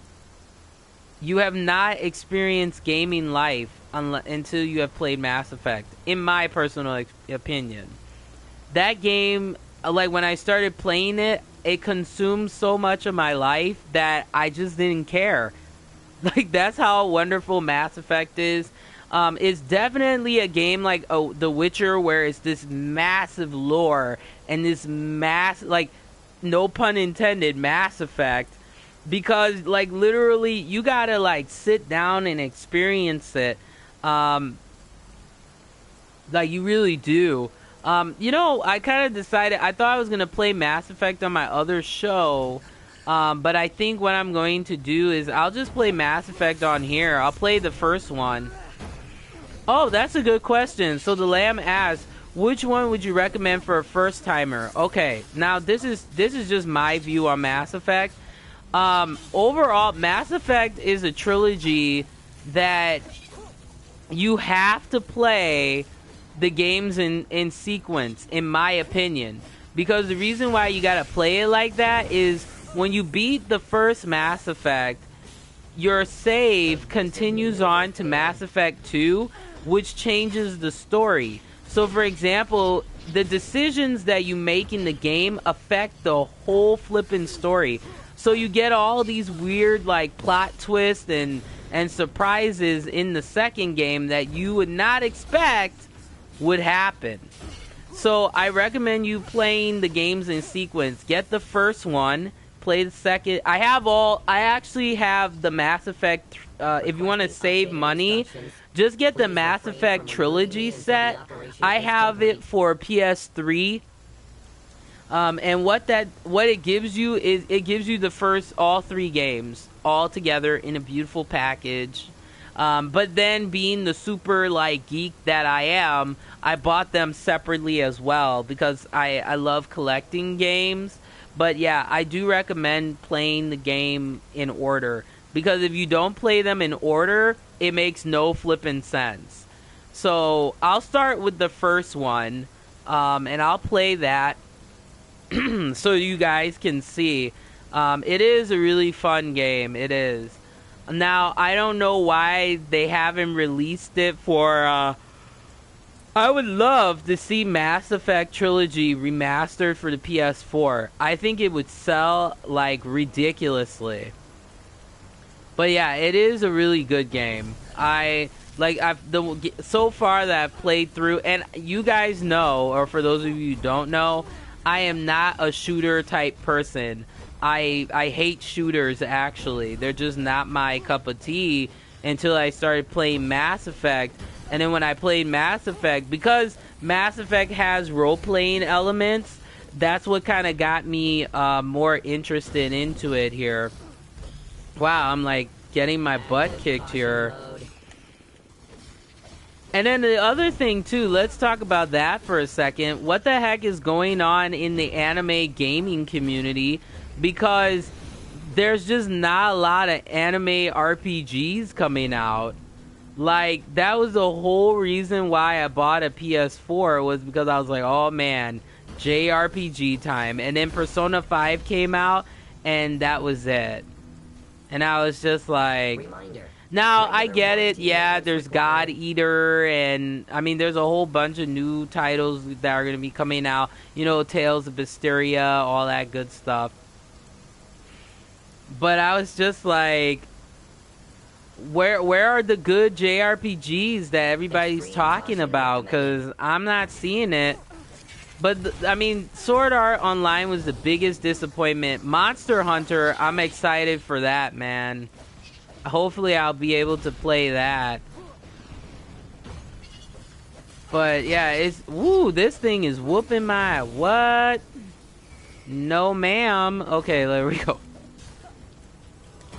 you have not experienced gaming life until you have played Mass Effect, in my personal opinion. That game, like, when I started playing it, it consumed so much of my life that I just didn't care. Like, that's how wonderful Mass Effect is. It's definitely a game like The Witcher, where it's this massive lore and this like, no pun intended, Mass Effect. Because, like, literally, you gotta, like, sit down and experience it. Like, you really do. I kind of decided, I thought I was gonna play Mass Effect on my other show. But I think what I'm going to do is I'll just play Mass Effect on here. I'll play the first one. Oh, that's a good question. So the Lamb asks, which one would you recommend for a first timer? Okay, now this is just my view on Mass Effect. Overall, Mass Effect is a trilogy that you have to play the games in sequence, in my opinion. because the reason why you gotta play it like that is when you beat the first Mass Effect, your save continues on to Mass Effect 2, which changes the story. So for example, the decisions that you make in the game affect the whole flippin' story. So you get all these weird like plot twists and surprises in the second game that you would not expect would happen. So I recommend you playing the games in sequence. Get the first one, play the second. I actually have the Mass Effect. If you want to save money, just get the Mass Effect trilogy set. I have it for PS3. And what it gives you is it gives you the first all 3 games all together in a beautiful package. But then, being the super like geek that I am, I bought them separately as well because I love collecting games. But yeah, I do recommend playing the game in order, because if you don't play them in order, it makes no flippin' sense. So I'll start with the first one, and I'll play that so you guys can see. It is a really fun game. It is. Now, I don't know why they haven't released it for... I would love to see Mass Effect Trilogy remastered for the PS4. I think it would sell, like, ridiculously. But yeah, it is a really good game. So far that I've played through, and you guys know, or for those of you who don't know, I am not a shooter type person. I hate shooters, actually. They're just not my cup of tea until I started playing Mass Effect. And then when I played Mass Effect, because Mass Effect has role-playing elements, that's what kind of got me more interested into it here. Wow, I'm like getting my butt kicked here. And then the other thing too, let's talk about that for a second. What the heck is going on in the anime gaming community? Because there's just not a lot of anime RPGs coming out. Like, that was the whole reason why I bought a PS4, was because I was like, oh man, JRPG time. And then Persona 5 came out, and that was it. And I was just like... Now, I get it, yeah, there's God Eater, and, I mean, there's a whole bunch of new titles that are going to be coming out. You know, Tales of Mysteria, all that good stuff. But I was just like, where are the good JRPGs that everybody's talking about? Because I'm not seeing it. But, I mean, Sword Art Online was the biggest disappointment. Monster Hunter, I'm excited for that, man. Hopefully I'll be able to play that. But yeah, this thing is whooping my what? No ma'am. Okay, there we go.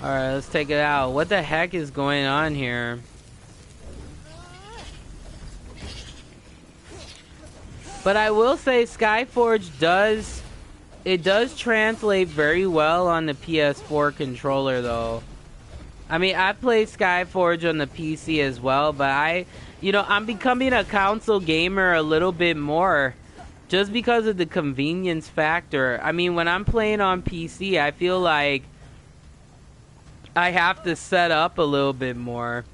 Alright, let's take it out. What the heck is going on here? But I will say Skyforge does translate very well on the PS4 controller though. I mean, I play Skyforge on the PC as well, but I'm becoming a console gamer a little bit more just because of the convenience factor. I mean, when I'm playing on PC, I feel like I have to set up a little bit more.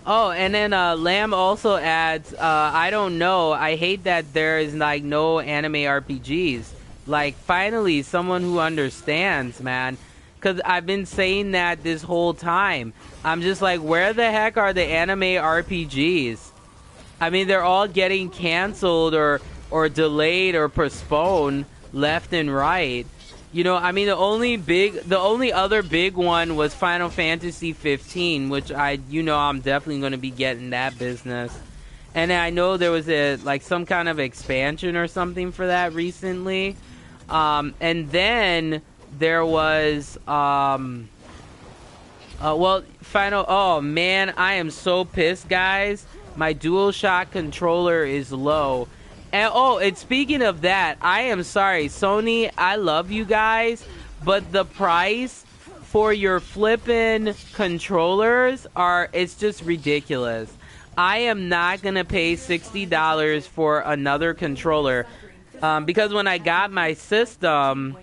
Oh, and then Lamb also adds, I don't know, I hate that there is like no anime RPGs. Like, finally, someone who understands, man. Because I've been saying that this whole time. I'm just like, where the heck are the anime RPGs? I mean, they're all getting canceled or delayed or postponed left and right. You know, I mean, the only other big one was Final Fantasy 15, which I'm definitely going to be getting that business. And I know there was some kind of expansion or something for that recently. And then there was, oh man, I am so pissed, guys. My DualShock controller is low. And speaking of that, I am sorry, Sony, I love you guys, but the price for your flippin' controllers it's just ridiculous. I am not going to pay $60 for another controller. Because when I got my system,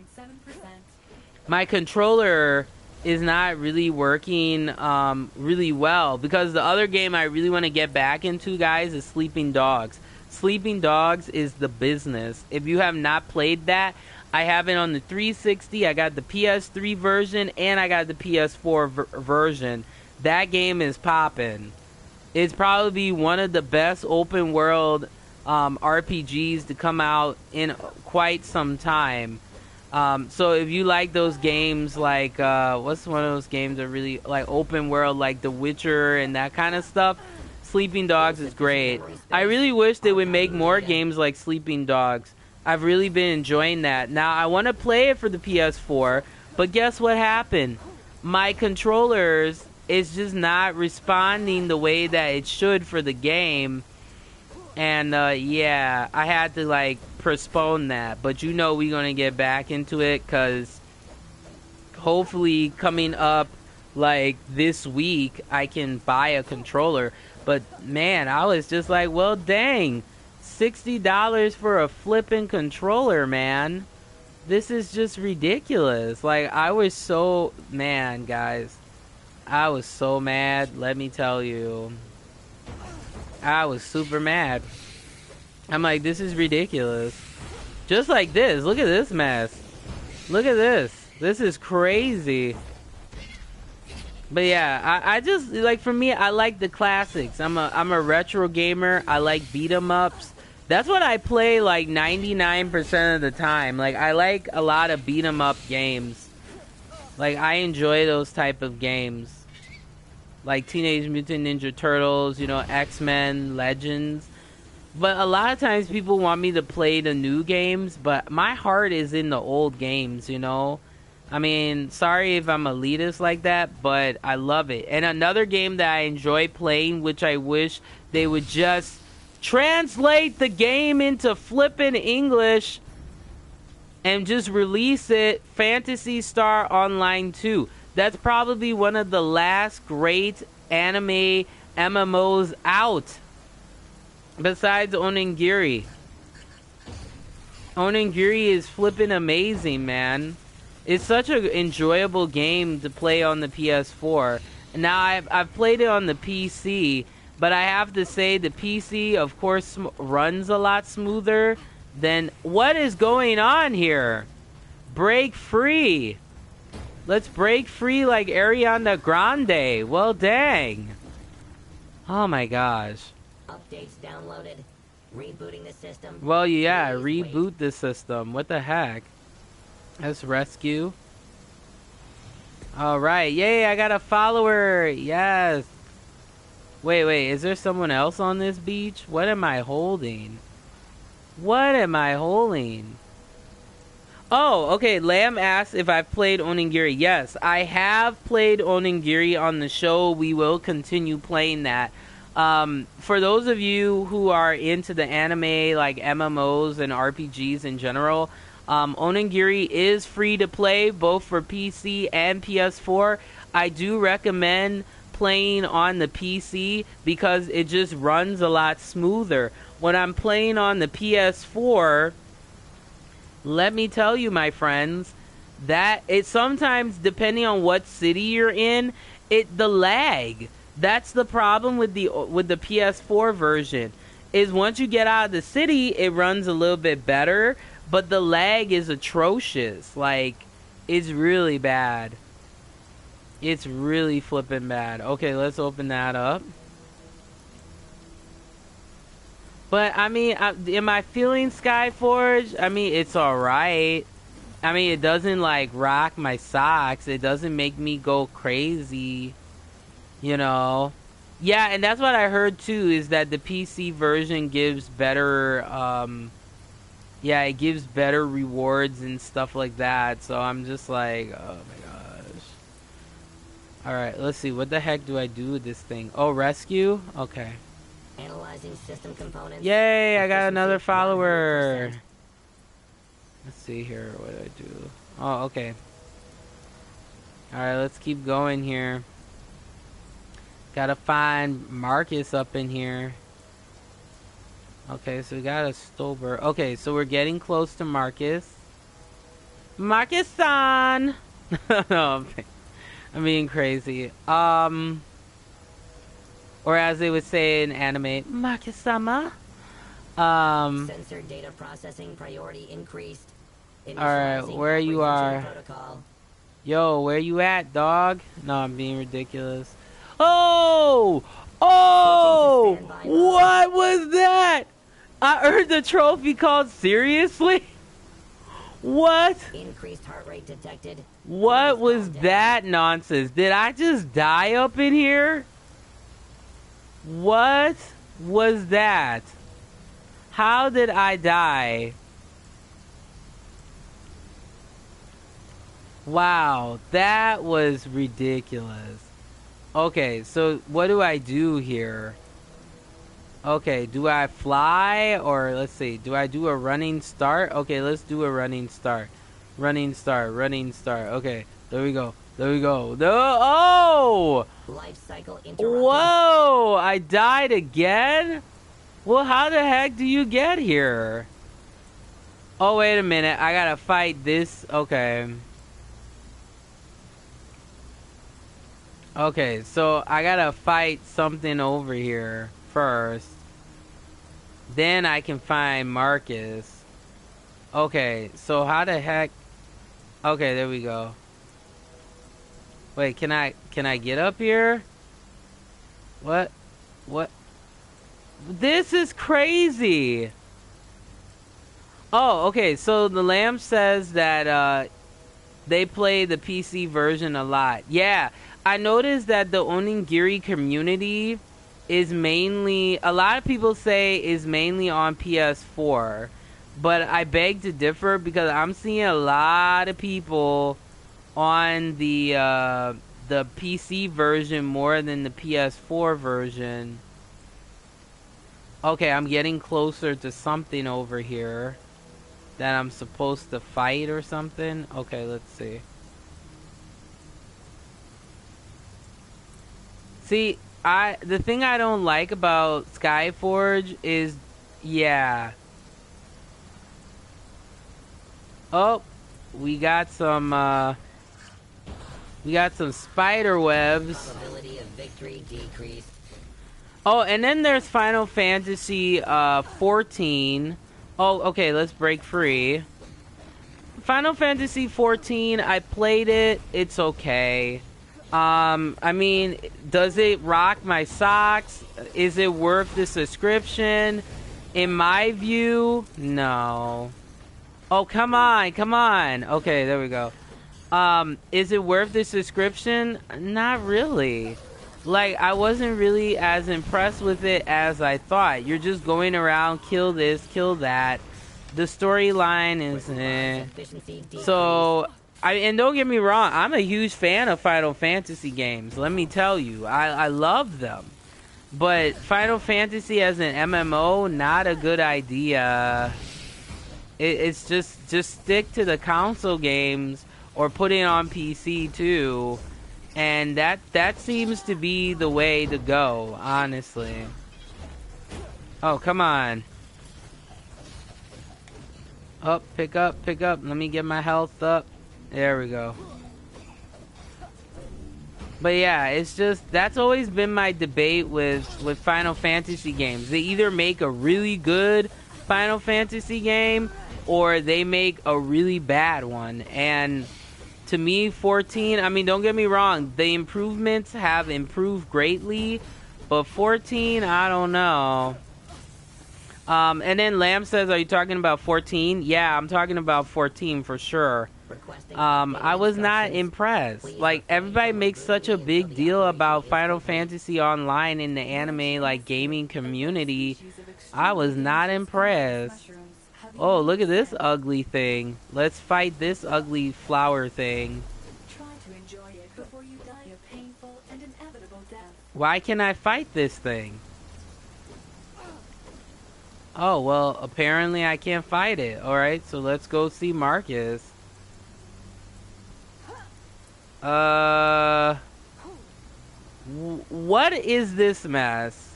my controller is not really working really well. Because the other game I really want to get back into, guys, is Sleeping Dogs. Sleeping Dogs is the business. If you have not played that, I have it on the 360. I got the PS3 version and I got the PS4 version. That game is popping. It's probably one of the best open world RPGs to come out in quite some time. So if you like those games, like what's one of those games that really like open world, like The Witcher and that kind of stuff, Sleeping Dogs is great. I really wish they would make more games like Sleeping Dogs. I've really been enjoying that. Now I want to play it for the PS4, but guess what happened? My controllers is just not responding the way that it should for the game. And yeah, I had to like postpone that. But you know we're going to get back into it, because hopefully coming up like this week I can buy a controller. But man, I was just like, well dang, $60 for a flipping controller, man. This is just ridiculous. Like, I was so, man, guys, I was so mad, let me tell you. I was super mad. I'm like, this is ridiculous. Just like this. Look at this mess. Look at this. This is crazy. But yeah, I just, like, for me, I like the classics. I'm a retro gamer. I like beat 'em ups. That's what I play like 99% of the time. Like, I like a lot of beat 'em up games. Like, I enjoy those type of games. Like Teenage Mutant Ninja Turtles, you know, X-Men, Legends. But a lot of times people want me to play the new games, but my heart is in the old games, you know? I mean, sorry if I'm elitist like that, but I love it. And another game that I enjoy playing, which I wish they would just translate the game into flippin' English and just release it, Phantasy Star Online 2. That's probably one of the last great anime MMOs out, besides Onigiri. Onigiri is flippin' amazing, man. It's such an enjoyable game to play on the PS4. Now, I've played it on the PC, but I have to say the PC, of course, runs a lot smoother than... What is going on here? Break free. Let's break free like Ariana Grande. Well, dang. Oh my gosh. Updates downloaded. Rebooting the system. Well, yeah, Please reboot wait. the system. What the heck? Let's rescue. Alright, yay, I got a follower. Yes. Wait, is there someone else on this beach? What am I holding? What am I holding? Oh, okay, Lamb asked if I've played Onigiri. Yes, I have played Onigiri on the show. We will continue playing that. For those of you who are into the anime, like MMOs and RPGs in general, Onigiri is free to play both for PC and PS4. I do recommend playing on the PC because it just runs a lot smoother. When I'm playing on the PS4, let me tell you, my friends, that it sometimes, depending on what city you're in, the lag. That's the problem with the PS4 version. Is once you get out of the city, it runs a little bit better, but the lag is atrocious. Like, it's really bad. It's really flipping bad. Okay, let's open that up. But, I mean, am I feeling Skyforge? I mean, it's alright. I mean, it doesn't, like, rock my socks. It doesn't make me go crazy. You know? Yeah, and that's what I heard, too, is that the PC version gives better, yeah, it gives better rewards and stuff like that. So I'm just like, oh my gosh. Alright, let's see. What the heck do I do with this thing? Oh, rescue? Okay. Analyzing system components. Yay, I got another Efficiency follower. 100%. Let's see here. What do I do? Oh, okay. Alright, let's keep going here. Gotta find Marcus up in here. Okay, so we got a Stober. Okay, so we're getting close to Marcus. Marcus-san! No, I'm being crazy. Or as they would say in anime, Marcus-sama? Sensor data processing priority increased. Alright, where you are. Protocol. Yo, where you at, dog? No, I'm being ridiculous. Oh! Oh! What was that? I earned the trophy called seriously? What? Increased heart rate detected. What was that nonsense? Did I just die up in here? What was that? How did I die? Wow, that was ridiculous. Okay, so what do I do here? Okay, do I fly or let's see, do I do a running start? Okay, let's do a running start. Running start, running start. Okay, there we go. There we go. No, oh! Life cycle interrupted. Whoa! I died again? Well, how the heck do you get here? Oh, wait a minute. I gotta fight this. Okay. Okay, so I gotta fight something over here first. Then I can find Marcus. Okay, so how the heck... Okay, there we go. Wait, can I get up here? What? What? This is crazy! Oh, okay, so the Lamb says that they play the PC version a lot. Yeah, I noticed that the onigiri community is mainly, a lot of people say is mainly on PS4, but I beg to differ because I'm seeing a lot of people on the PC version more than the PS4 version. Okay, I'm getting closer to something over here that I'm supposed to fight or something. Okay, let's see. See, the thing I don't like about Skyforge is, yeah. Oh, we got some spider webs. Probability of victory decreased. Oh, and then there's Final Fantasy 14. Oh, okay, let's break free. Final Fantasy 14, I played it. It's okay. I mean, does it rock my socks? Is it worth the subscription? In my view, no. Oh, come on, come on. Okay, there we go. Is it worth the subscription? Not really. Like, I wasn't really as impressed with it as I thought. You're just going around, kill this, kill that. The storyline is So, and don't get me wrong, I'm a huge fan of Final Fantasy games. Let me tell you, I love them. But Final Fantasy as an MMO, not a good idea. It's just stick to the console games or put it on PC too. And that seems to be the way to go, honestly. Oh, come on. Up, pick up, pick up. Let me get my health up. There we go. But yeah, it's just, that's always been my debate with Final Fantasy games. They either make a really good Final Fantasy game or they make a really bad one. And to me, 14, I mean, don't get me wrong, the improvements have improved greatly, but 14, I don't know. And then Lamb says, are you talking about 14? Yeah, I'm talking about 14 for sure. I was not impressed. Like, everybody makes such a big deal about Final Fantasy Online in the anime, like, gaming community. I was not impressed. Oh, look at this ugly thing. Let's fight this ugly flower thing. Try to enjoy it before you die a painful and inevitable death. Why can I fight this thing? Oh, well, apparently I can't fight it. Alright, so let's go see Marcus. What is this mess?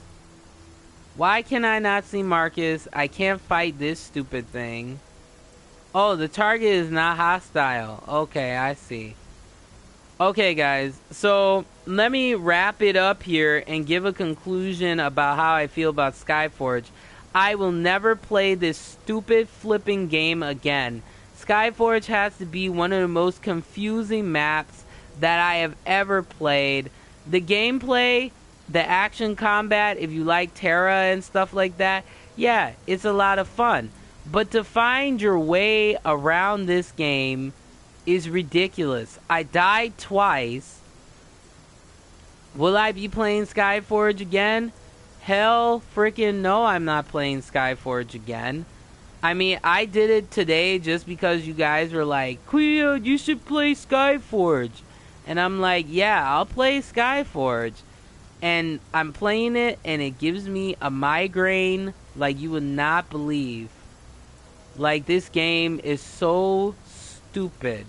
Why can I not see Marcus? I can't fight this stupid thing. Oh, the target is not hostile. Okay, I see. Okay, guys. So, let me wrap it up here and give a conclusion about how I feel about Skyforge. I will never play this stupid flipping game again. Skyforge has to be one of the most confusing maps that I have ever played. The gameplay, the action combat, if you like Terra and stuff like that, yeah, it's a lot of fun. But to find your way around this game is ridiculous. I died twice. Will I be playing Skyforge again? Hell freaking no, I'm not playing Skyforge again. I mean, I did it today just because you guys were like, Cleo, you should play Skyforge. And I'm like, yeah, I'll play Skyforge. And I'm playing it, and it gives me a migraine like you would not believe. Like, this game is so stupid.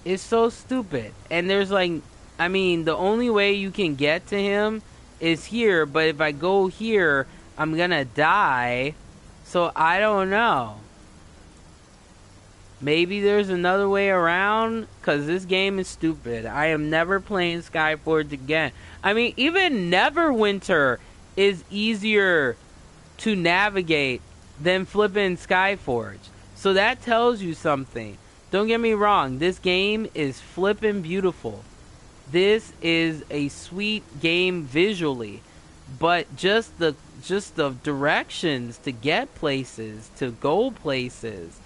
It's so stupid. And there's like, I mean, the only way you can get to him is here, but if I go here, I'm gonna die. So I don't know. Maybe there's another way around, because this game is stupid. I am never playing Skyforge again. I mean, even Neverwinter is easier to navigate than flipping Skyforge. So that tells you something. Don't get me wrong, this game is flipping beautiful. This is a sweet game visually, but just the directions to get places, to go places,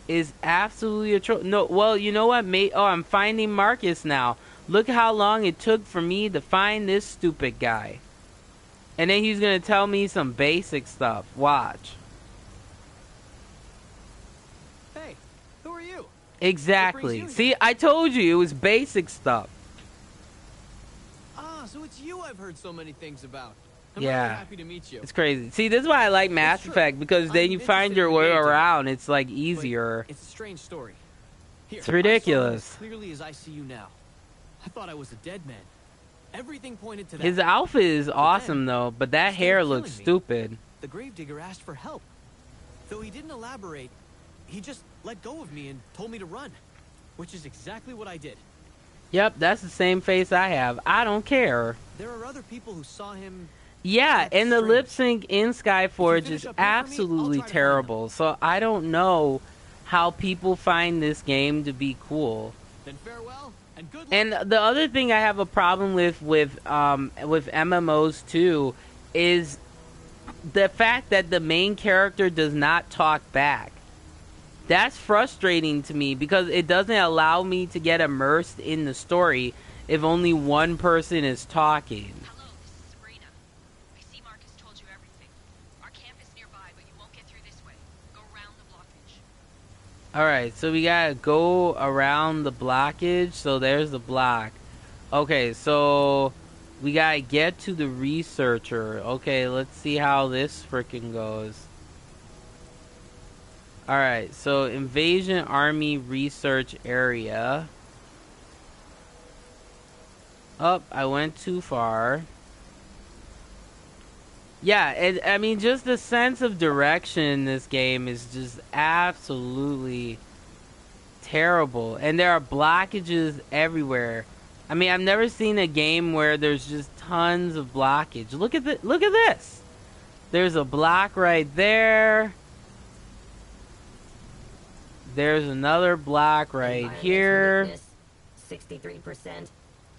is absolutely atrocious. No, well, you know what, mate? Oh, I'm finding Marcus now. Look how long it took for me to find this stupid guy. And then he's gonna tell me some basic stuff. Watch. Hey, who are you? Exactly. See, I told you it was basic stuff. Ah, so it's you I've heard so many things about. I'm Yeah. really happy to meet you. It's crazy. See, this is why I like Mass Effect, because then you find your way around. It's like easier. But it's a strange story. Here, It's ridiculous. I saw as clearly as I see you now. I thought I was a dead man. Everything pointed to that. His outfit is awesome though, but that hair looks stupid. The gravedigger asked for help. Though he didn't elaborate, he just let go of me and told me to run, which is exactly what I did. Yep, that's the same face I have. I don't care. There are other people who saw him. Yeah, and the strange. lip sync in Skyforge finish is up here for me, I'll absolutely try to find terrible. So I don't know how people find this game to be cool. Then farewell and good luck. And the other thing I have a problem with MMOs too is the fact that the main character does not talk back. That's frustrating to me because it doesn't allow me to get immersed in the story if only one person is talking. Hello, this is Sabrina. I see Marcus told you everything. Our camp is nearby, but you won't get through this way. Go around the blockage. Alright, so we gotta go around the blockage. So there's the block. Okay, so we gotta get to the researcher. Okay, let's see how this freaking goes. Alright, so Invasion Army Research Area. Oh, I went too far. Yeah, I mean, just the sense of direction in this game is just absolutely terrible. And there are blockages everywhere. I mean, I've never seen a game where there's just tons of blockage. Look at this. There's a block right there. There's another block right Environmental here. weakness, 63%.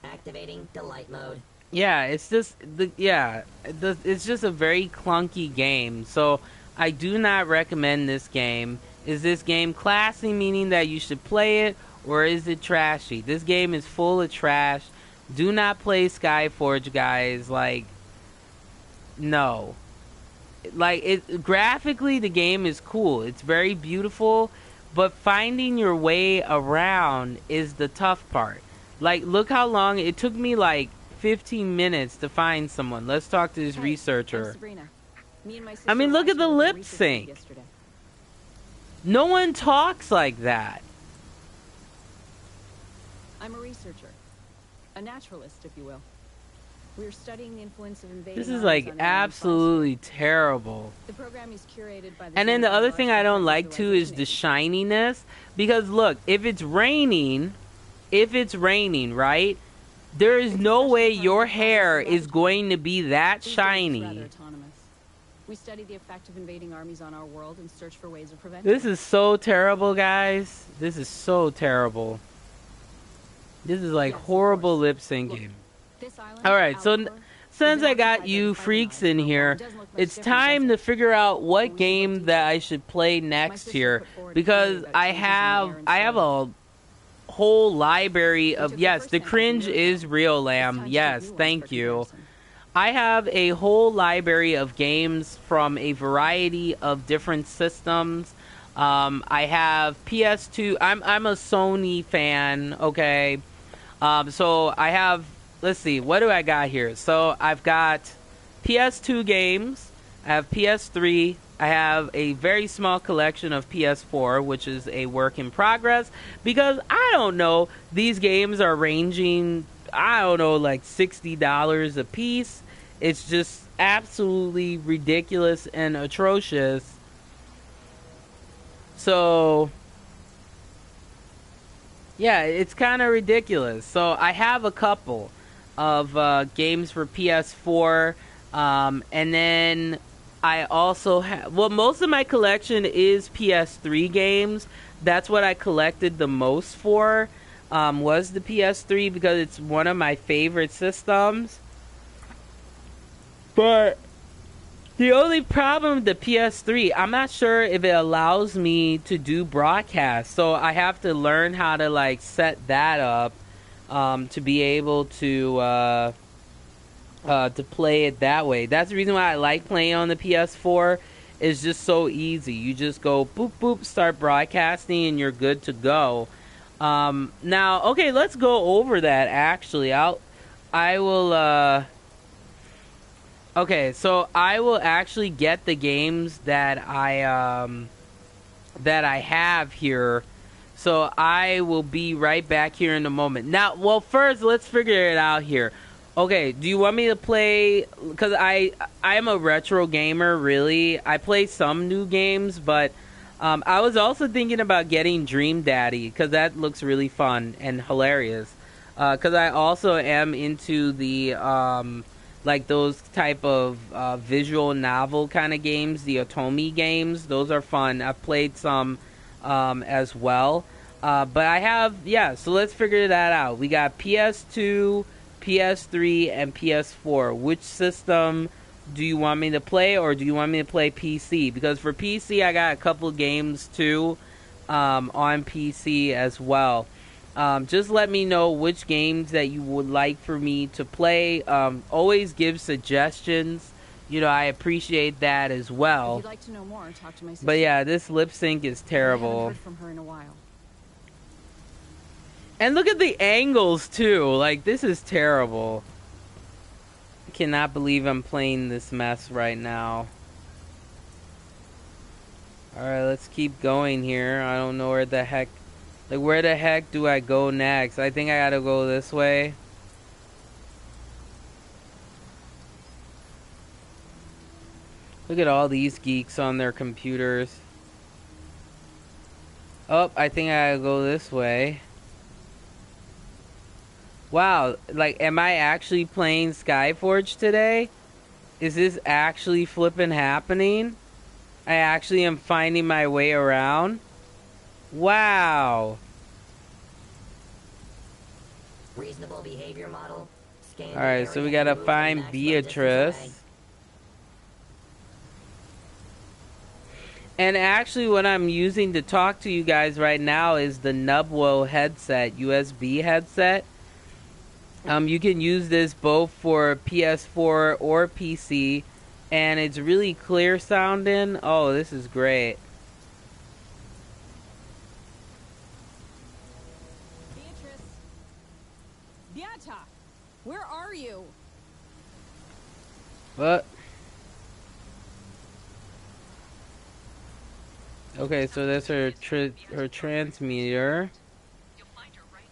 Activating delight mode. Yeah, it's just it's just a very clunky game. So I do not recommend this game. Is this game classy, meaning that you should play it, or is it trashy? This game is full of trash. Do not play Skyforge, guys. Like, no. Like, graphically, the game is cool. It's very beautiful, but finding your way around is the tough part. Like, look how long it took me, like 15 minutes to find someone. Let's talk to this researcher. I mean, look at the lip sync. No one talks like that. I'm a researcher. A naturalist, if you will. We're studying the influence of invading This is armies like on alien absolutely terrible. The program is curated by the And then the other thing I don't like Genetic too is the shininess. Because look, if it's raining, right? There is no way your hair is going to be that These days, it's rather shiny. autonomous. We study the effect of invading armies on our world and search for ways of preventing This is so terrible, guys. This is so terrible. This is like Yes, of horrible course. lip syncing. Look, this island, Alright, so Alcor, since is I got occupied you by freaks fighting in armies. here, It doesn't look much it's different, time does to it? figure out We what should game look that deeper. I should play next sister here. put forward a Because theory about I changes in the have air and I have soil. a whole library We of took the yes, first the sample cringe from your is lab. real, It's lamb. time to take Yes, new ones thank for you. comparison. I have a whole library of games from a variety of different systems. I have PS2. I'm a Sony fan, okay? So I have, let's see, what do I got here? So I've got PS2 games, I have PS3, I have a very small collection of PS4, which is a work in progress, because I don't know, these games are ranging, I don't know, like $60 a piece. It's just absolutely ridiculous and atrocious. So yeah, it's kind of ridiculous. So I have a couple of games for PS4, and then I also have. Well, most of my collection is PS3 games. That's what I collected the most for. Was the PS3 because it's one of my favorite systems. But the only problem with the PS3, I'm not sure if it allows me to do broadcast. So I have to learn how to like set that up to be able to play it that way. That's the reason why I like playing on the PS4. It's just so easy. You just go boop boop, start broadcasting, and you're good to go. Now, okay, let's go over that. Actually, I will. Okay, so I will actually get the games that I have here. So I will be right back here in a moment. Now, well, first let's figure it out here. Okay, do you want me to play? Because I am a retro gamer, really. I play some new games, but I was also thinking about getting Dream Daddy because that looks really fun and hilarious. Because I also am into the like those type of visual novel kind of games, the Otomi games. Those are fun. I've played some as well. But I have, yeah, so let's figure that out. We got PS2, PS3, and PS4. Which system do you want me to play, or do you want me to play PC? Because for PC, I got a couple games too on PC as well. Just let me know which games that you would like for me to play. Always give suggestions. You know, I appreciate that as well. If you'd like to know more, talk to my sister. But yeah, this lip sync is I terrible. haven't heard from her in a while. And look at the angles too. Like, this is terrible. I cannot believe I'm playing this mess right now. Alright, let's keep going here. I don't know where the heck... Like, where the heck do I go next? I think I gotta go this way. Look at all these geeks on their computers. Oh, I think I gotta go this way. Wow, like, am I actually playing Skyforge today? Is this actually flippin' happening? I actually am finding my way around? Wow. Reasonable behavior model. Scan the Alright, so we area gotta and move the find maximum distance away. Beatrice. And actually what I'm using to talk to you guys right now is the Nubwo headset, USB headset. You can use this both for PS4 or PC, and it's really clear sounding. Oh, this is great. Beatrice! Beata! Where are you? What? Okay, so that's her transmitter. You'll find her, right?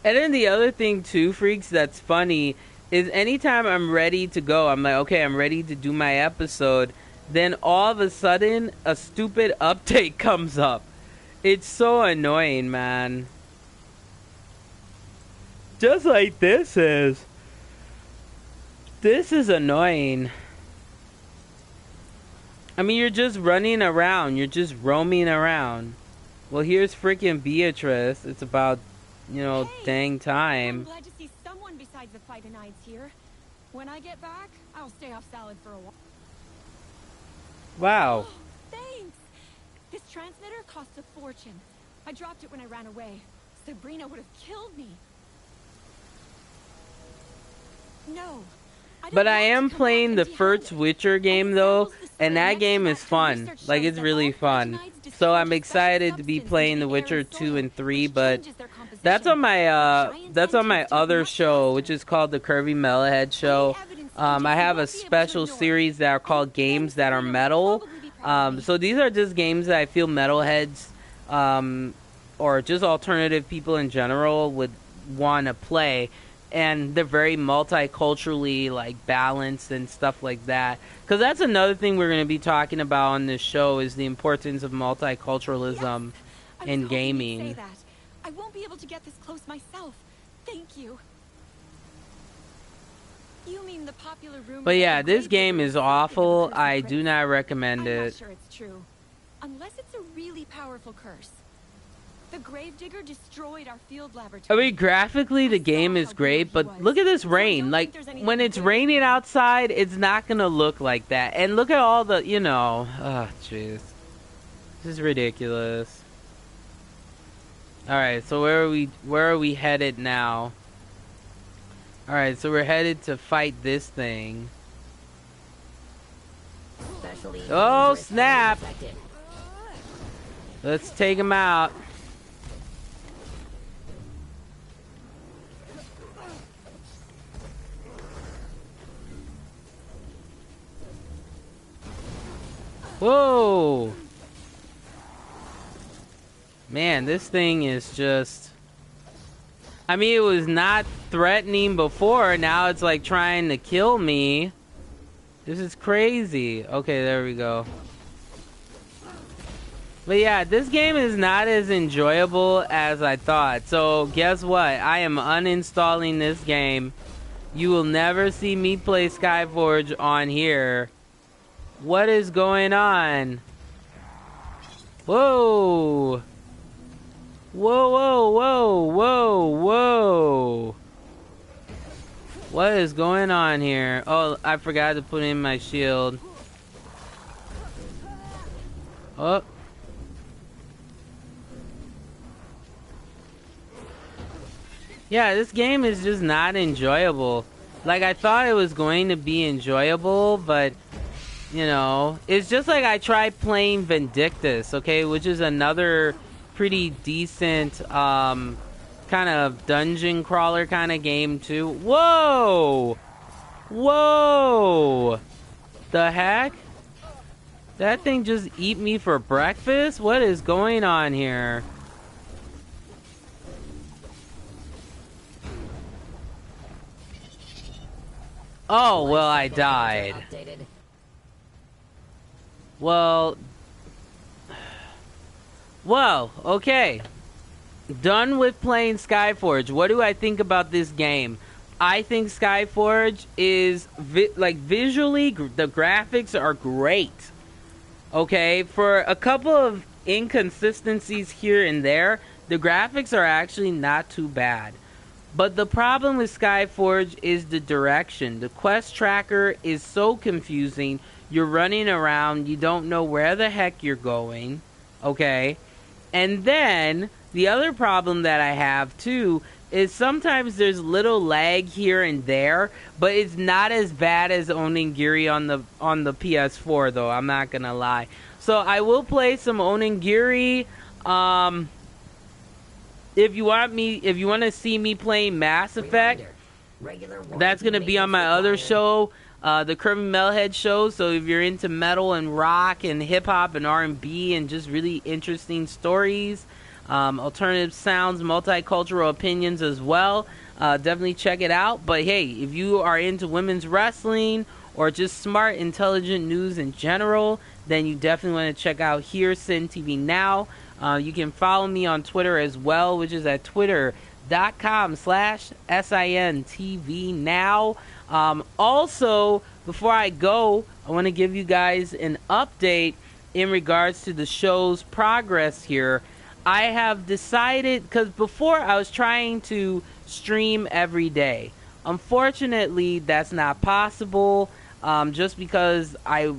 And then the other thing too, freaks, that's funny is anytime I'm ready to go, I'm like, okay, I'm ready to do my episode. Then all of a sudden, a stupid update comes up. It's so annoying, man. Just like this is. This is annoying. I mean, you're just running around. You're just roaming around. Well, here's freaking Beatrice. It's about, Hey, dang I'm time. glad to see someone besides the Phytonides here. When I get back, I'll stay off salad for a while. Wow. Oh, thanks. This transmitter cost a fortune. I dropped it when I ran away. Sabrina would have killed me. No. But I am playing the first Witcher game though, and that game is fun. Like, it's really fun. So I'm excited to be playing The Witcher 2 and 3, but that's on my other show, which is called the Kirby Metalhead Show. I have a special series that are called Games That Are Metal. So these are just games that I feel metalheads, or just alternative people in general would want to play. And they're very multiculturally, like, balanced and stuff like that. Because that's another thing we're going to be talking about on this show is the importance of multiculturalism in gaming. Say that. I won't be able to get this close myself. Thank you. You mean the popular rumor? But yeah, that this Gravedigger game is the awful. curse I of do Chris? not recommend I'm it. not sure it's true. Unless it's a really powerful curse. The Gravedigger destroyed our field I laboratory. mean, graphically, the game is great, but look at this rain. Like, when it's raining outside, it's not going to look like that. And look at all the, oh, jeez. This is ridiculous. Alright, so where are we headed now? Alright, so we're headed to fight this thing. Specially Oh, dangerous snap. and infected. Let's take him out. Whoa! Man, this thing is just... I mean, it was not threatening before. Now it's like trying to kill me. This is crazy. Okay, there we go. But yeah, this game is not as enjoyable as I thought. So guess what? I am uninstalling this game. You will never see me play Skyforge on here. What is going on? Whoa! Whoa, whoa, whoa, whoa, whoa! What is going on here? Oh, I forgot to put in my shield. Oh. Yeah, this game is just not enjoyable. Like, I thought it was going to be enjoyable, but... it's just like I tried playing Vindictus, okay, which is another pretty decent kind of dungeon crawler kind of game too. Whoa! Whoa! The heck? That thing just eat me for breakfast? What is going on here? Oh, well, I died. Updated. Well, okay. Done with playing Skyforge. What do I think about this game? I think Skyforge is, visually, the graphics are great. Okay, for a couple of inconsistencies here and there, the graphics are actually not too bad. But the problem with Skyforge is the direction. The quest tracker is so confusing. You're running around, you don't know where the heck you're going, okay? And then, the other problem that I have, too, is sometimes there's little lag here and there, but it's not as bad as Onigiri on the PS4, though, I'm not gonna lie. So, I will play some Onigiri. If you want to see me playing Mass Effect, that's gonna be on my other show. The Kirby Metalhead Show. So if you're into metal and rock and hip hop and R&B and just really interesting stories, alternative sounds, multicultural opinions as well. Definitely check it out. But hey, if you are into women's wrestling or just smart, intelligent news in general, then you definitely want to check out Here Sin TV Now. You can follow me on Twitter as well, which is at twitter.com/SINTV Now. Also, before I go, I want to give you guys an update in regards to the show's progress here. I have decided, because before I was trying to stream every day. Unfortunately, that's not possible, just because I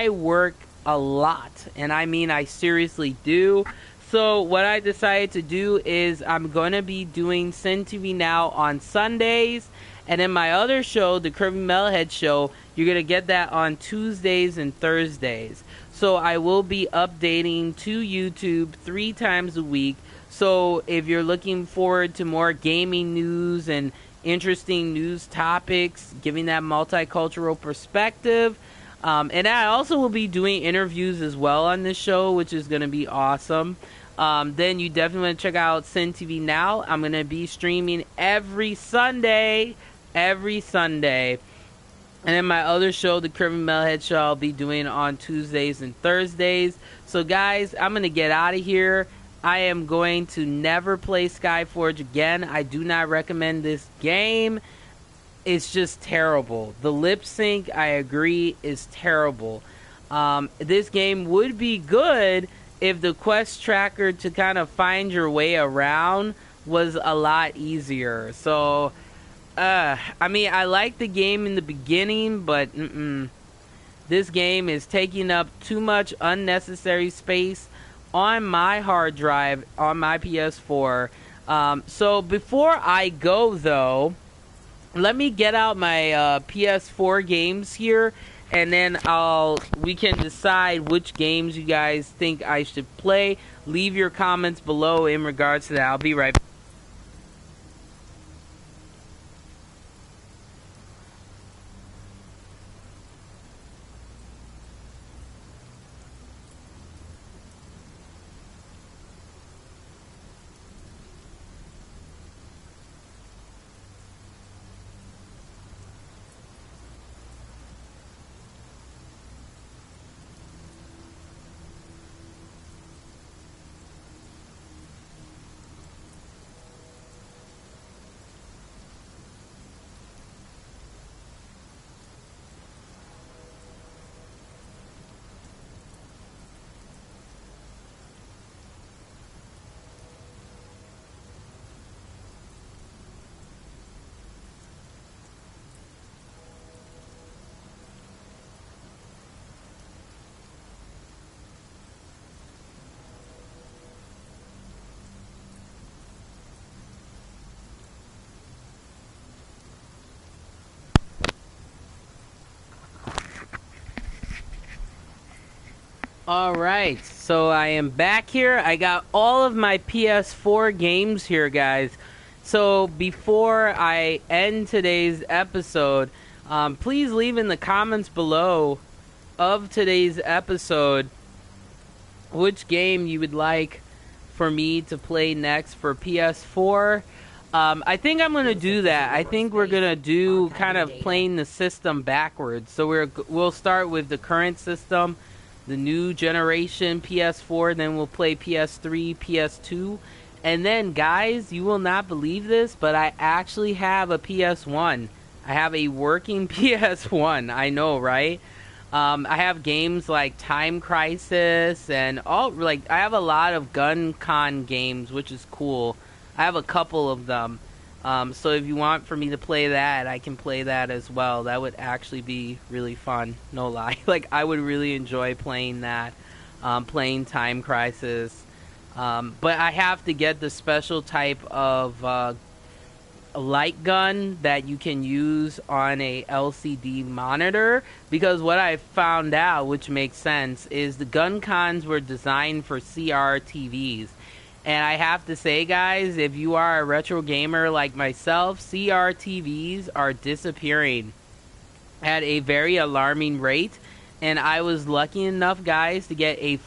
work a lot, and I mean I seriously do. So what I decided to do is I'm going to be doing Sin TV Now on Sundays, and then my other show, the Curvy Metalhead Show, you're going to get that on Tuesdays and Thursdays. So I will be updating to YouTube 3 times a week. So if you're looking forward to more gaming news and interesting news topics, giving that multicultural perspective, and I also will be doing interviews as well on this show, which is going to be awesome. Then you definitely want to check out Sin TV Now. I'm going to be streaming every Sunday. And then my other show, the Curvy Metalhead Show, I'll be doing on Tuesdays and Thursdays. So guys, I'm going to get out of here. I am going to never play Skyforge again. I do not recommend this game. It's just terrible. The lip sync, I agree, is terrible. This game would be good if the quest tracker to kind of find your way around was a lot easier. So, I mean, I liked the game in the beginning, but this game is taking up too much unnecessary space on my hard drive on my PS4. So before I go, though, let me get out my PS4 games here, and then we can decide which games you guys think I should play. Leave your comments below in regards to that. I'll be right back. Alright, so I am back here. I got all of my PS4 games here, guys. So before I end today's episode, please leave in the comments below of today's episode which game you would like for me to play next for PS4. I think I'm going to do that. I think we're going to do kind of playing the system backwards. So we'll start with the current system, the new generation PS4, then we'll play PS3, PS2, and then, guys, you will not believe this, but I actually have a PS1. I have a working PS1. I know, right? I have games like Time Crisis and I have a lot of Gun Con games, which is cool. I have a couple of them. So if you want for me to play that, I can play that as well. That would actually be really fun, no lie. I would really enjoy playing that, playing Time Crisis. But I have to get the special type of light gun that you can use on a LCD monitor, because what I found out, which makes sense, is the gun cons were designed for CR TVs. And I have to say, guys, if you are a retro gamer like myself, CR TVs are disappearing at a very alarming rate. And I was lucky enough, guys, to get a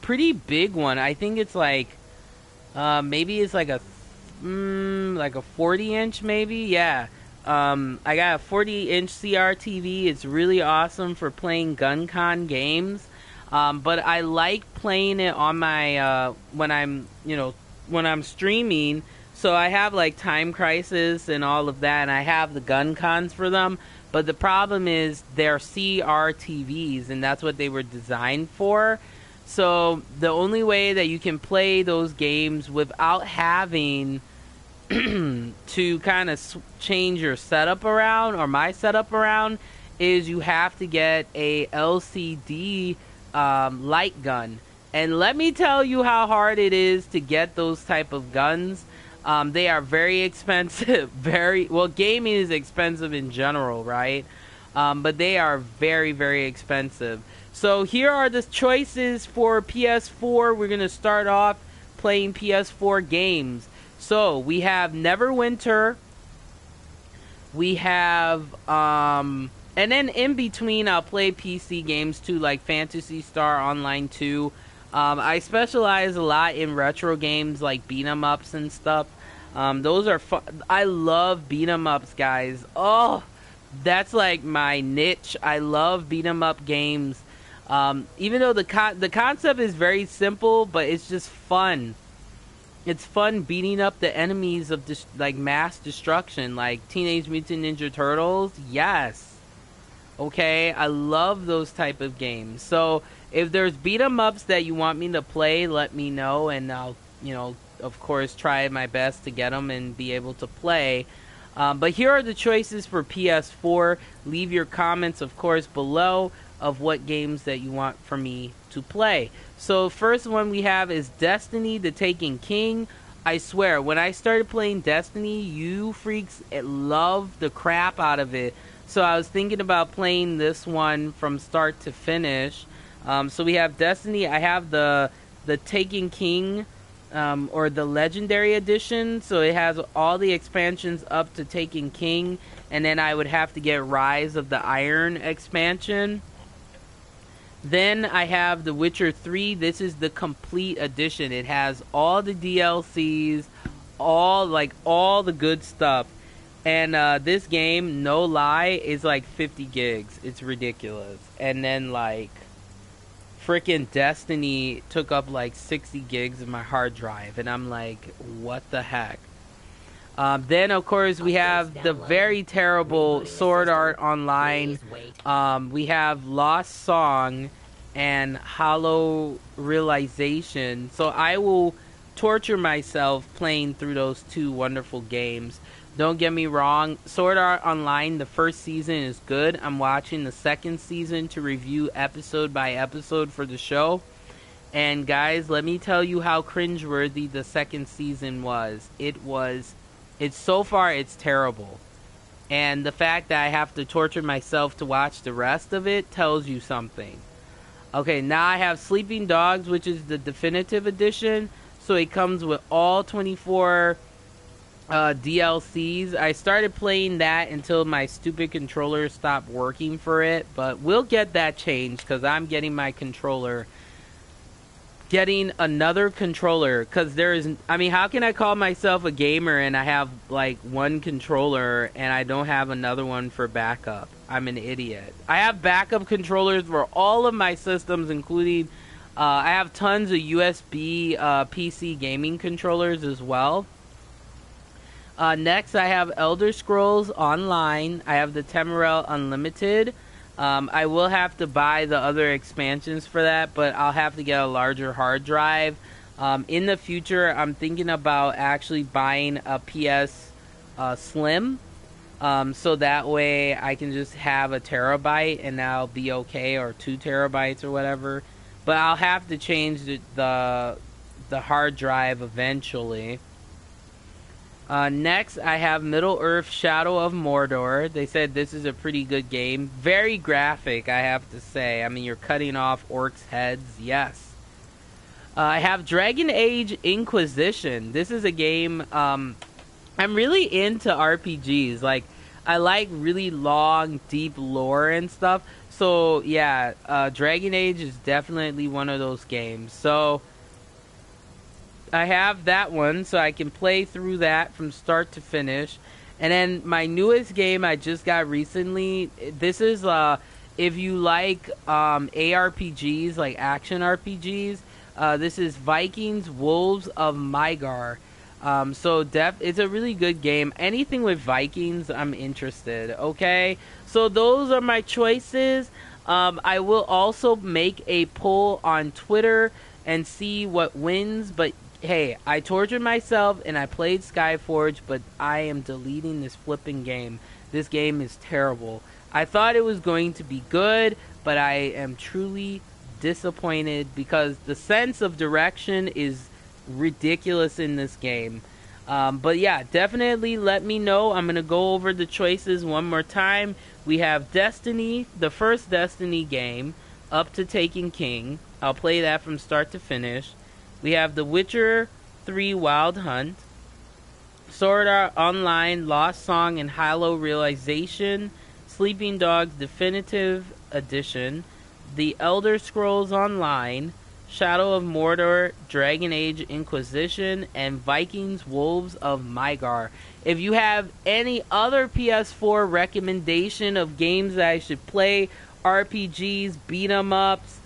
pretty big one. I think it's like Maybe it's like a 40-inch, maybe. Yeah. I got a 40-inch CR TV. It's really awesome for playing GunCon games. But I like playing it on my when I'm streaming. So I have like Time Crisis and all of that, and I have the GunCons for them. But the problem is they're CR TVs, and that's what they were designed for. So the only way that you can play those games without having to kind of change your setup around, or my setup around, is you have to get a LCD light gun. And let me tell you how hard it is to get those type of guns. They are very expensive. Gaming is expensive in general, right? But they are very, very expensive. So here are the choices for PS4. We're going to start off playing PS4 games. So we have Neverwinter. We have, and then in between I'll play PC games too, like Phantasy Star Online 2. I specialize a lot in retro games like beat 'em ups and stuff. Those are fun. I love beat 'em ups, guys. Oh, that's like my niche. I love beat 'em up games. Even though the concept is very simple, but it's just fun. It's fun beating up the enemies of like mass destruction, like Teenage Mutant Ninja Turtles. Yes. Okay, I love those type of games. So if there's beat 'em ups that you want me to play, let me know, and I'll, of course, try my best to get them and be able to play. But here are the choices for PS4. Leave your comments, of course, below of what games that you want for me to play. So first one we have is Destiny: The Taken King. I swear, when I started playing Destiny, you freaks loved the crap out of it. So I was thinking about playing this one from start to finish. So we have Destiny. I have the Taken King, or the Legendary Edition. So it has all the expansions up to Taken King, and then I would have to get Rise of the Iron expansion. Then I have The Witcher 3. This is the complete edition. It has all the DLCs, all the good stuff. And this game, no lie, is like 50 gigs. It's ridiculous. And then freaking Destiny took up like 60 gigs of my hard drive. And I'm like, what the heck? Then, of course, we have the very terrible Sword Art Online. We have Lost Song and Hollow Realization. So I will torture myself playing through those two wonderful games. Don't get me wrong, Sword Art Online, the first season is good. I'm watching the second season to review episode by episode for the show. And guys, let me tell you how cringeworthy the second season was. So far, it's terrible. And the fact that I have to torture myself to watch the rest of it tells you something. Okay, now I have Sleeping Dogs, which is the definitive edition. So it comes with all 24 DLCs. I started playing that until my stupid controller stopped working for it. But we'll get that changed, because I'm getting another controller, because how can I call myself a gamer and I have like one controller and I don't have another one for backup? I'm an idiot. I have backup controllers for all of my systems, including I have tons of USB PC gaming controllers as well. Next, I have Elder Scrolls Online. I have the Temporal Unlimited. I will have to buy the other expansions for that, but I'll have to get a larger hard drive. In the future, I'm thinking about actually buying a PS Slim, so that way I can just have a terabyte and I'll be okay, or 2 terabytes or whatever. But I'll have to change the hard drive eventually. Next, I have Middle-earth: Shadow of Mordor. They said this is a pretty good game. Very graphic, I have to say. I mean, you're cutting off orcs' heads. Yes. I have Dragon Age Inquisition. This is a game... I'm really into RPGs. Like, I like really long, deep lore and stuff. So, yeah, Dragon Age is definitely one of those games. So... have that one, so I can play through that from start to finish. And then my newest game I just got recently. This is if you like ARPGs, like action RPGs. This is Vikings Wolves of Mygar. It's a really good game. Anything with Vikings, I'm interested. Okay, so those are my choices. I will also make a poll on Twitter and see what wins. But hey, I tortured myself and I played Skyforge, but I am deleting this flipping game. This game is terrible. I thought it was going to be good, but I am truly disappointed because the sense of direction is ridiculous in this game. But yeah, definitely let me know. I'm going to go over the choices one more time. We have Destiny, the first Destiny game, up to Taken King. I'll play that from start to finish. We have The Witcher 3 Wild Hunt, Sword Art Online Lost Song and Halo Realization, Sleeping Dogs Definitive Edition, The Elder Scrolls Online, Shadow of Mordor, Dragon Age Inquisition, and Vikings Wolves of Mygar. If you have any other PS4 recommendation of games that I should play, RPGs, beat 'em ups,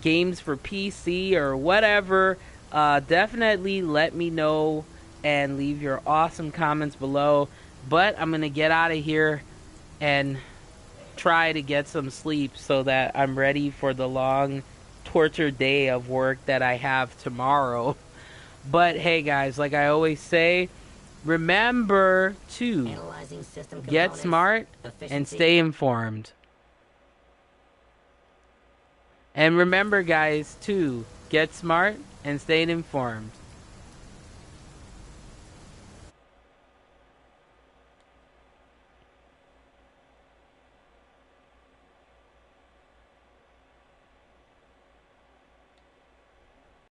games for PC or whatever, definitely let me know and leave your awesome comments below. But I'm going to get out of here and try to get some sleep so that I'm ready for the long torture day of work that I have tomorrow. But hey guys, like I always say, remember to Analyzing system get components, smart and efficiency. stay informed. And remember guys, to get smart and stay informed.